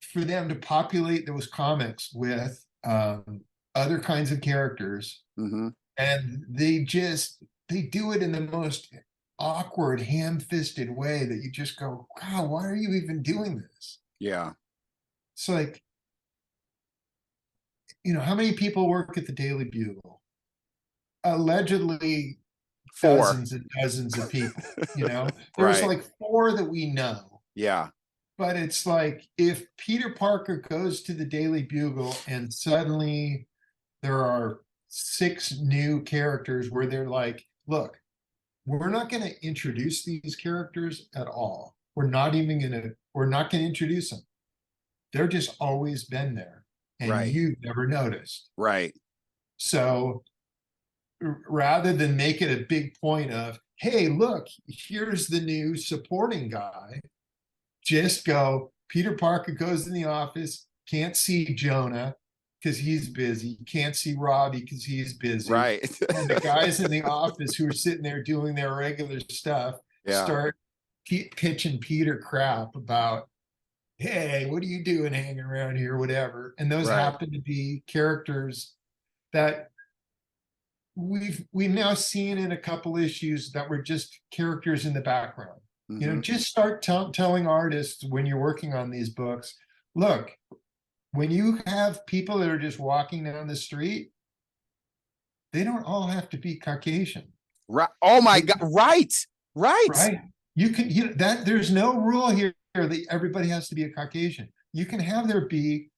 for them to populate those comics with other kinds of characters, Mm-hmm. and they do it in the most awkward, ham-fisted way that you just go, God, why are you even doing this? Yeah. It's like, how many people work at the Daily Bugle? Allegedly Four. dozens and dozens of people. There's Right. like four that we know. Yeah. But it's like, if Peter Parker goes to the Daily Bugle and suddenly there are 6 new characters where they're like, look, we're not going to introduce these characters at all. We're not going to introduce them. They're just always been there, and Right. you've never noticed. Right. So rather than make it a big point of, hey, look, here's the new supporting guy, just go, Peter Parker goes in the office, can't see Jonah because he's busy. You can't see Robbie because he's busy. Right. And the guys in the office who are sitting there doing their regular stuff Yeah. start pitching Peter crap about, hey, what are you doing hanging around here, whatever. And those Right. happen to be characters that we've now seen in a couple issues that were just characters in the background. Mm-hmm. Just start telling artists when you're working on these books, look, when you have people that are just walking down the street, they don't all have to be Caucasian. Right. Oh my God. Right. Right. Right. You can that there's no rule here that everybody has to be a Caucasian. You can have there be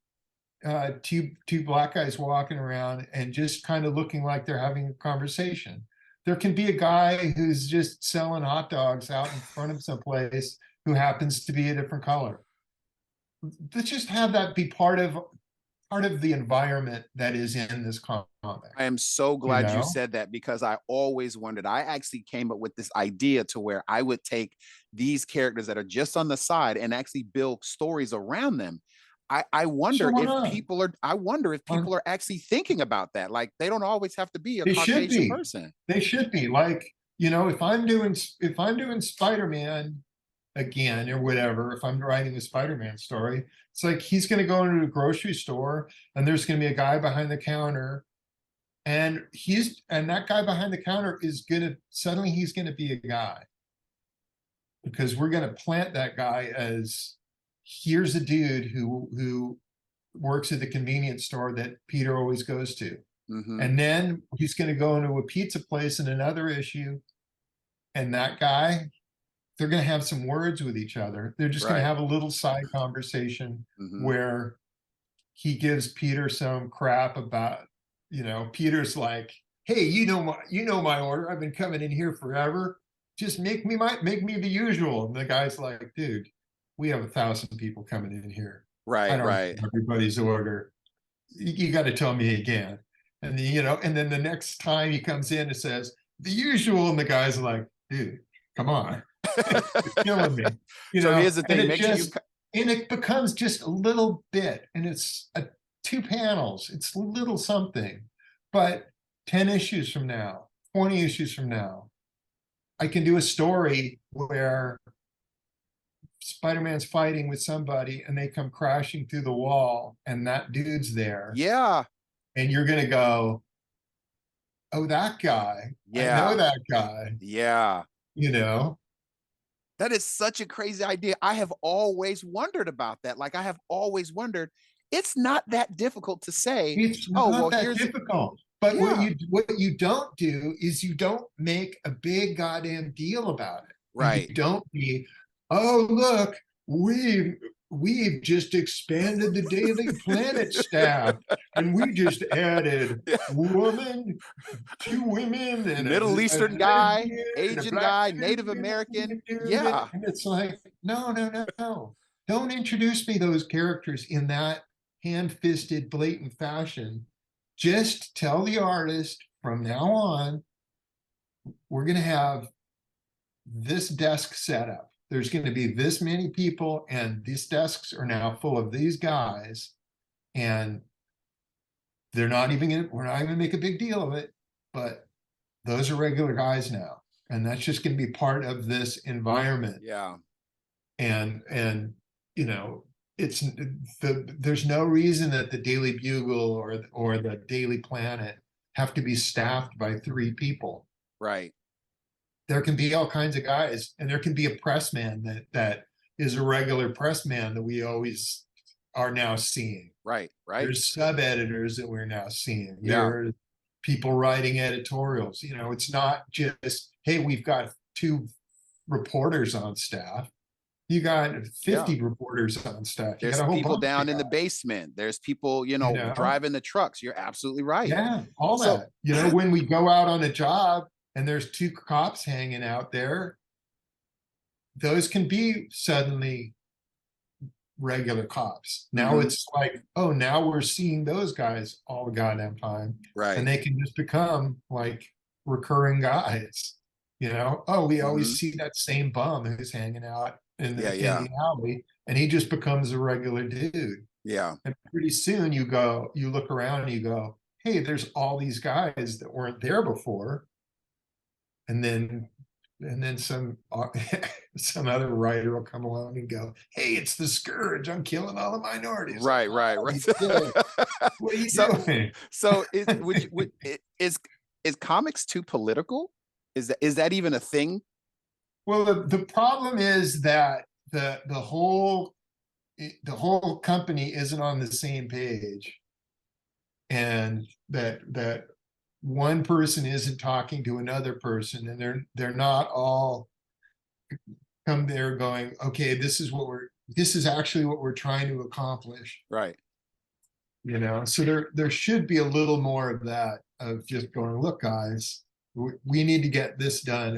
two black guys walking around and just kind of looking like they're having a conversation. There can be a guy who's just selling hot dogs out in front of someplace who happens to be a different color. Let's just have that be part of the environment that is in this comic. I am so You glad you know, said that because I always wondered. I actually came up with this idea to where I would take these characters that are just on the side and actually build stories around them. I sure, wonder why if not? people are I wonder if people are actually thinking about that. Like they don't always have to be a They should Caucasian be. person. They should be. Like, if I'm doing Spider-Man again or whatever, if I'm writing a Spider-Man story, it's like he's going to go into a grocery store and there's going to be a guy behind the counter, and that guy behind the counter is suddenly he's going to be a guy, because we're going to plant that guy as, here's a dude who works at the convenience store that Peter always goes to. Mm-hmm. And then he's going to go into a pizza place in another issue, and that guy, they're going to have some words with each other. They're just going to Right. have a little side conversation Mm-hmm. where he gives Peter some crap about, Peter's like, hey, you know my order. I've been coming in here forever. Just make me the usual. And the guy's like, dude, we have 1,000 people coming in here. I Right. don't Right. know everybody's order. You got to tell me again. And then the next time he comes in and says the usual, and the guy's like, dude, come on. You're killing me. So here's the And thing. Make sure you it becomes just a little bit, and it's 2 panels. It's a little something, but 10 issues from now, 20 issues from now, I can do a story where Spider-Man's fighting with somebody and they come crashing through the wall and that dude's there. Yeah. And you're going to go, oh, that guy. I Yeah. know that guy. Yeah. You know, That is such a crazy idea. I have always wondered about that. Like I have always wondered, it's not that difficult to say, it's oh, not well, that here's difficult. But yeah. what you don't do is you don't make a big goddamn deal about it. And you Right. don't be, oh, look, we've just expanded the Daily Planet staff, and we just added woman, 2 women, and Middle a Eastern guy, lesbian, and a Asian black guy, dude, Native and American. a dude. Yeah. And it's like, no, no, no, no. Don't introduce me those characters in that hand-fisted, blatant fashion. Just tell the artist from now on, we're going to have this desk set up. There's going to be this many people, and these desks are now full of these guys, and we're not even going to make a big deal of it, but those are regular guys now, and that's just going to be part of this environment. Yeah. And there's no reason that the Daily Bugle or the Daily Planet have to be staffed by 3 people. Right. There can be all kinds of guys, and there can be a press man that is a regular press man that we always are now seeing. Right. Right. There's sub-editors that we're now seeing. Yeah. There are people writing editorials. It's not just, hey, we've got 2 reporters on staff. You got 50 reporters on staff. You There's got a whole people bunch down of in the guys. basement. There's people, driving the trucks. You're absolutely right. Yeah, all So- that. When we go out on a job and there's 2 cops hanging out there, those can be suddenly regular cops. Now Mhm. it's like, oh, now we're seeing those guys all the goddamn time. Right. And they can just become like recurring guys. Oh, we always Mhm. see that same bum who's hanging out in Yeah, the yeah. alley, and he just becomes a regular dude. Yeah. And pretty soon you look around and you go, hey, there's all these guys that weren't there before. And then some other writer will come along and go, hey, it's the Scourge. I'm killing all the minorities. Like, Right, right, oh, right. you dick. What are you So doing? so is comics too political? Is that even a thing? Well, the problem is that the whole company isn't on the same page, and that one person isn't talking to another person, and they're not all come there going, okay, this is actually what we're trying to accomplish. Right. So there should be a little more of that, of just going, look, guys, we need to get this done,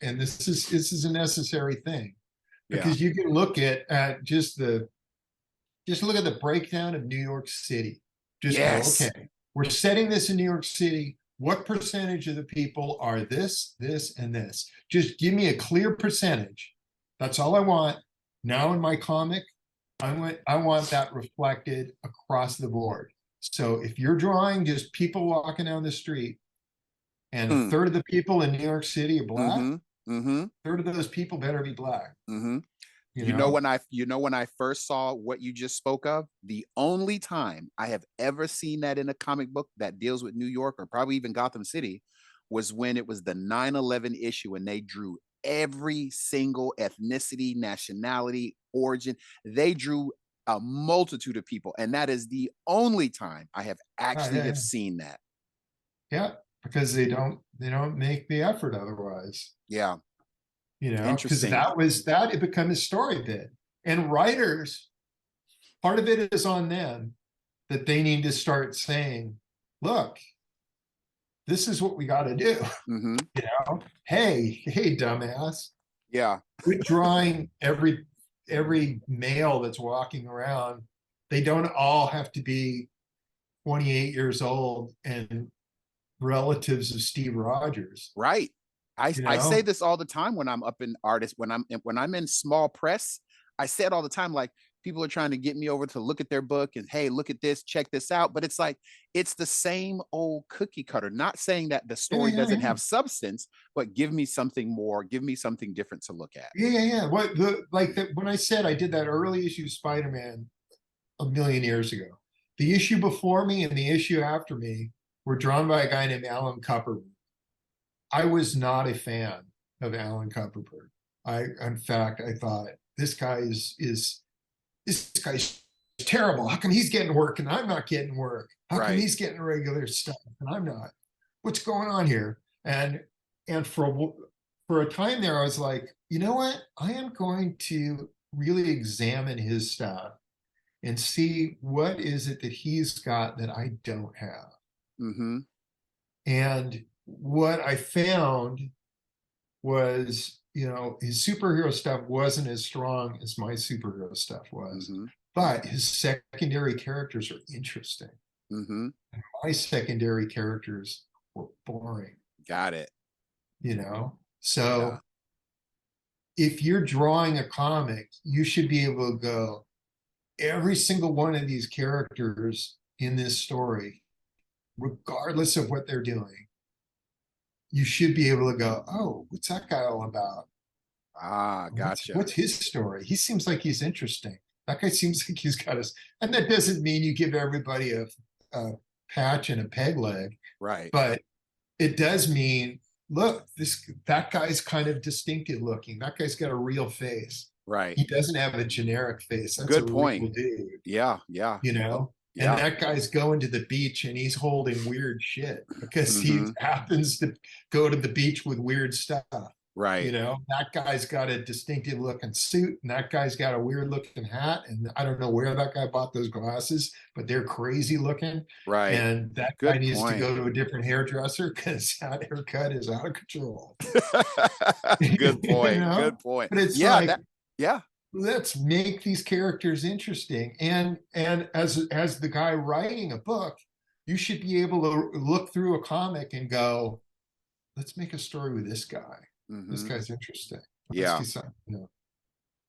and this is a necessary thing, Yeah. because you can look at just look at the breakdown of New York City. Just go, Yes. okay, we're setting this in New York City. What percentage of the people are this, this, and this? Just give me a clear percentage. That's all I want. Now in my comic, I want that reflected across the board. So if you're drawing just people walking down the street, and a Mm. third of the people in New York City are black, Mm-hmm. Mm-hmm. a third of those people better be black. Mm-hmm. You You know know? when I first saw what you just spoke of, the only time I have ever seen that in a comic book that deals with New York or probably even Gotham City was when it was the 9/11 issue and they drew every single ethnicity, nationality, origin. They drew a multitude of people, and that is the only time I have Oh, actually yeah, have seen that. yeah, because they don't make the effort otherwise. Yeah, Because interesting. that it become a story bit. And writers, part of it is on them, that they need to start saying, look, this is what we got to do. Mm-hmm. Hey, dumbass, Yeah, quit drawing every male that's walking around. They don't all have to be 28 years old and relatives of Steve Rogers. right. I You I say know, this all the time when I'm up in artists when I'm in small press. I say it all the time. Like people are trying to get me over to look at their book and hey, look at this, check this out. But it's like it's the same old cookie cutter. Not saying that the yeah, story yeah, doesn't yeah. have substance, but give me something more. Give me something different to look at. Yeah, yeah, yeah. When I said I did that early issue Spider-Man a million years ago, the issue before me and the issue after me were drawn by a guy named Alan Kupperberg. I was not a fan of Alan Kupperberg. In fact, I thought this guy is this guy's terrible. How come he's getting work and I'm not getting work? How come Right. he's getting regular stuff and I'm not? What's going on here? And for a time there, I was like, you know what? I am going to really examine his stuff and see what is it that he's got that I don't have. Mm-hmm. And what I found was, his superhero stuff wasn't as strong as my superhero stuff was, Mm-hmm. but his secondary characters are interesting. Mm-hmm. My secondary characters were boring, Got it. you know? Yeah. So if you're drawing a comic, you should be able to go, every single one of these characters in this story, regardless of what they're doing, you should be able to go, oh, what's that guy all about? Ah, What's gotcha. his story? He seems like he's interesting. That guy seems like he's got us. And that doesn't mean you give everybody a patch and a peg leg, Right. but it does mean, look, that guy's kind of distinctive looking. That guy's got a real face. Right. He doesn't have a generic face. That's a Good real point. dude, Yeah. Yeah. you know? And Yeah. that guy's going to the beach and he's holding weird shit because he Mm-hmm. happens to go to the beach with weird stuff. Right. That guy's got a distinctive looking suit and that guy's got a weird looking hat. And I don't know where that guy bought those glasses, but they're crazy looking. Right. And that guy Good needs to point. go to a different hairdresser because that haircut is out of control. Good you point. know, Good point. but it's Yeah, like, that yeah. let's make these characters interesting. And as the guy writing a book, you should be able to look through a comic and go, let's make a story with this guy. This Mm-hmm. guy's interesting. Let's do Yeah. something.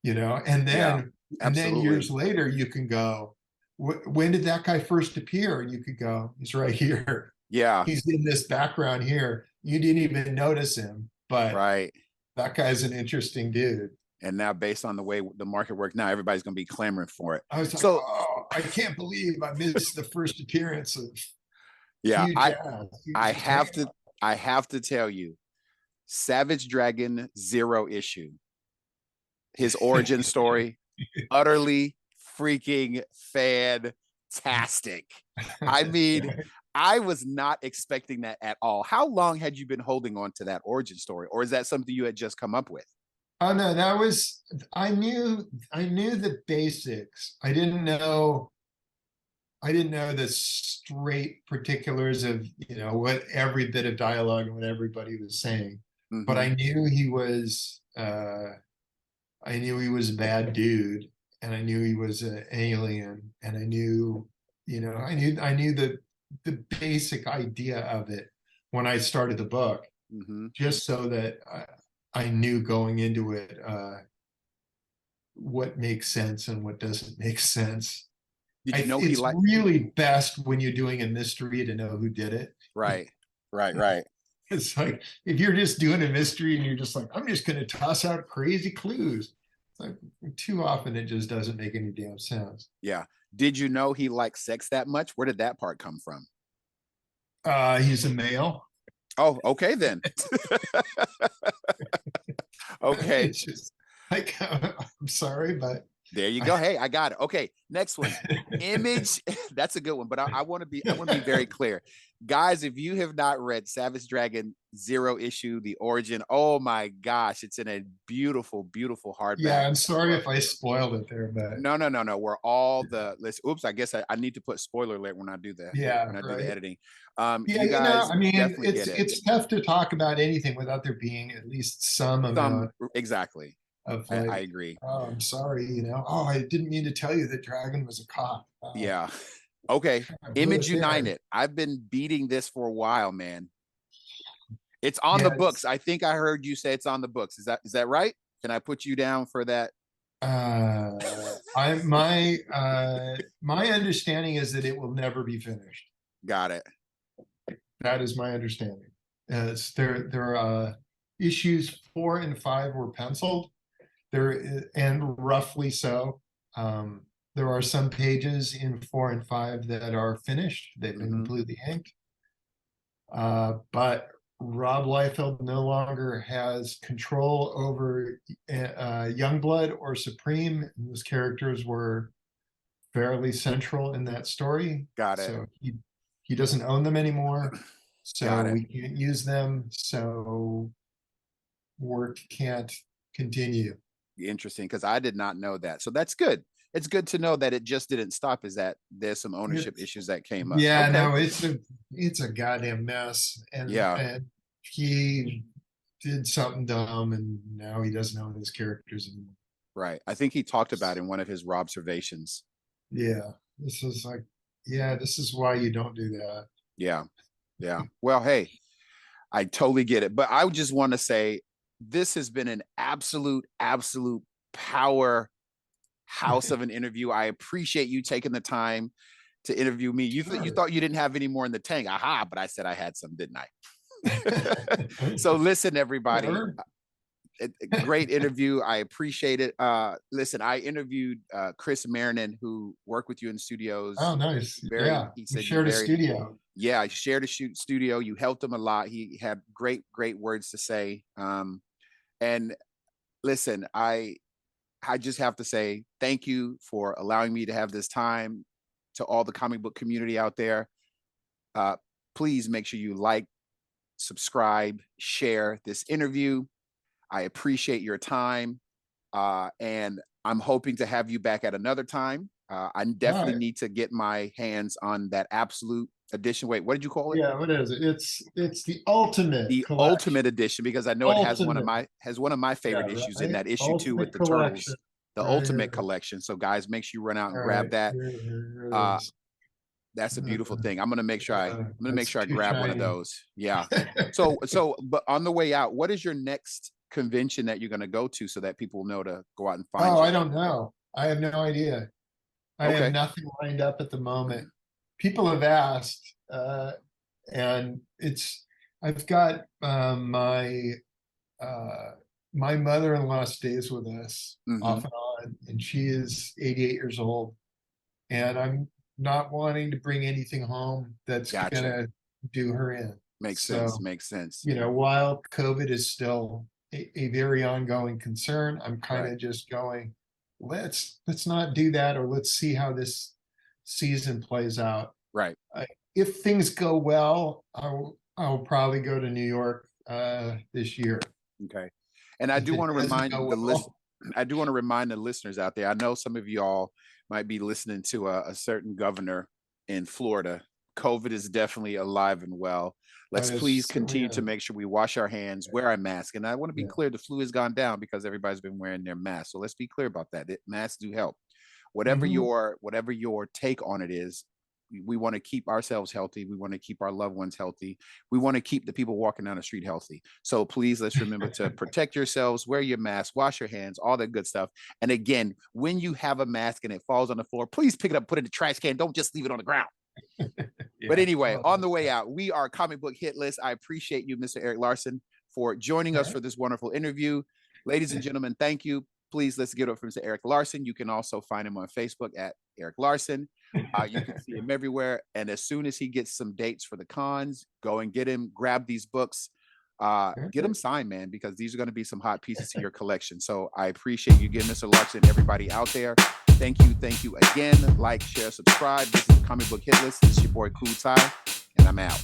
And Yeah. then years Absolutely. later you can go, when did that guy first appear? And you could go, he's right here. Yeah, He's in this background here. You didn't even notice him, but right. that guy's an interesting dude. And now, based on the way the market works now, everybody's going to be clamoring for it. I was like, So, oh, I can't believe I missed the first appearance of yeah, Hugh Jazz. He was I just hanging have to out. I have to tell you, Savage Dragon Zero issue, his origin story, utterly freaking fantastic. I mean, I was not expecting that at all. How long had you been holding on to that origin story, or is that something you had just come up with? Oh no, I knew the basics. I didn't know the straight particulars of, what every bit of dialogue and what everybody was saying. But Mm-hmm. I knew he was a bad dude, and I knew he was an alien, and I knew the basic idea of it when I started the book, Mm-hmm. just so that I knew going into it what makes sense and what doesn't make sense. Did you know he It's liked? really best when you're doing a mystery to know who did it. Right, right. It's like if you're just doing a mystery and you're just like, I'm just going to toss out crazy clues. It's like too often it just doesn't make any damn sense. Yeah. Did you know he liked sex that much? Where did that part come from? He's a male. Oh, okay then. Okay. It's just like I'm sorry, but There you I, go. Hey, I got it. Okay, next one. Image. That's a good one, but I want to be very clear. Guys, if you have not read Savage Dragon Zero issue, The Origin, oh my gosh, it's in a beautiful, beautiful hardback yeah, I'm sorry book. if I spoiled it there, but No. Where all the let's oops, I guess I need to put spoiler alert when I do the yeah, the right. editing. Yeah, You guys I mean, definitely get it. it's tough to talk about anything without there being at least some Some amount exactly. of I like, agree. oh, I'm sorry, oh, I didn't mean to tell you that Dragon was a cop. Yeah. Okay. I blew Image it there. United. I've been beating this for a while, man. It's on the books. Yes. I think I heard you say it's on the books. Is that right? Can I put you down for that? I my understanding is that it will never be finished. Got it. That is my understanding. It's there issues 4 and 5 were penciled. And roughly so. There are some pages in 4 and 5 that are finished. They've been Mm-hmm. completely inked. But Rob Liefeld no longer has control over Youngblood or Supreme. Those characters were fairly central in that story. Got it. So he doesn't own them anymore. So Got it. we can't use them. So work can't continue. Interesting, because I did not know that. So that's good. It's good to know that it just didn't stop. Is that there's some ownership It's issues that came up? Yeah, Okay. no, it's a goddamn mess. And Yeah. and he did something dumb and now he doesn't own his characters anymore. Right. I think he talked about in one of his observations. Yeah. This is like, yeah, this is why you don't do that. Yeah. Yeah. Well, hey, I totally get it. But I just want to say this has been an absolute power house of an interview. I appreciate you taking the time to interview me. You Sure. thought you didn't have any more in the tank. Aha, but I said I had some, didn't I? So listen, everybody. Sure. Great interview. I appreciate it. Listen, I interviewed Chris Marinan, who worked with you in Oh, studios. nice. Very, Yeah. he We said you shared a very, studio. yeah, I shared a shoot studio. You helped him a lot. He had great words to say. And listen, I just have to say thank you for allowing me to have this time. To all the comic book community out there, please make sure you like, subscribe, share this interview. I appreciate your time, and I'm hoping to have you back at another time. I All definitely right. need to get my hands on that absolute edition. Wait, what did you call it? Yeah, what is it? It's the ultimate The collection. ultimate edition, because I know it Ultimate. has one of my favorite Yeah, issues in right. that issue too with Ultimate the collection. turtles, the Right ultimate here. collection. So guys, make sure you run out All and grab right. that. Here it Uh, is. that's a beautiful thing. I'm gonna make sure That's I too grab one of shiny. those. Yeah. So but on the way out, what is your next convention that you're gonna go to so that people know to go out and find Oh, I you? don't know. I have no idea. I have Okay. nothing lined up at the moment. People have asked, and I've got uh, my mother-in-law stays with us Mm-hmm. off and on, and she is 88 years old. And I'm not wanting to bring anything home that's Gotcha. gonna do her in. Makes sense. So, Makes sense. while COVID is still a very ongoing concern, I'm kind Right. of just going, let's not do that, or let's see how this season plays out. Right. If things go well, I'll probably go to New York this year. Okay. And I If do it want to doesn't remind go the list. well, I do want to remind the listeners out there. I know some of y'all might be listening to a certain governor in Florida. COVID is definitely alive and well. Let's that please is continue certainly to make sure we wash our hands, wear our mask. And I want to be yeah. clear, the flu has gone down because everybody's been wearing their masks. So let's be clear about that. Masks do help. Mhm. Whatever your take on it is, we want to keep ourselves healthy. We want to keep our loved ones healthy. We want to keep the people walking down the street healthy. So please, let's remember to protect yourselves, wear your mask, wash your hands, all that good stuff. And again, when you have a mask and it falls on the floor, please pick it up, put it in the trash can. Don't just leave it on the ground. But Yeah. anyway, Oh, on the way out, we are Comic Book Hit List. I appreciate you, Mr. Erik Larsen, for joining all us right. for this wonderful interview. Ladies and gentlemen, thank you. Please, let's give it up for Mr. Erik Larsen. You can also find him on Facebook at Erik Larsen. You can see him everywhere. And as soon as he gets some dates for the cons, go and get him, grab these books, get them signed, man, because these are going to be some hot pieces to your collection. So I appreciate you getting Mr. Larsen and everybody out there. Thank you again. Like, share, subscribe. This is Comic Book Hit List. This is your boy Cool Ty, and I'm out.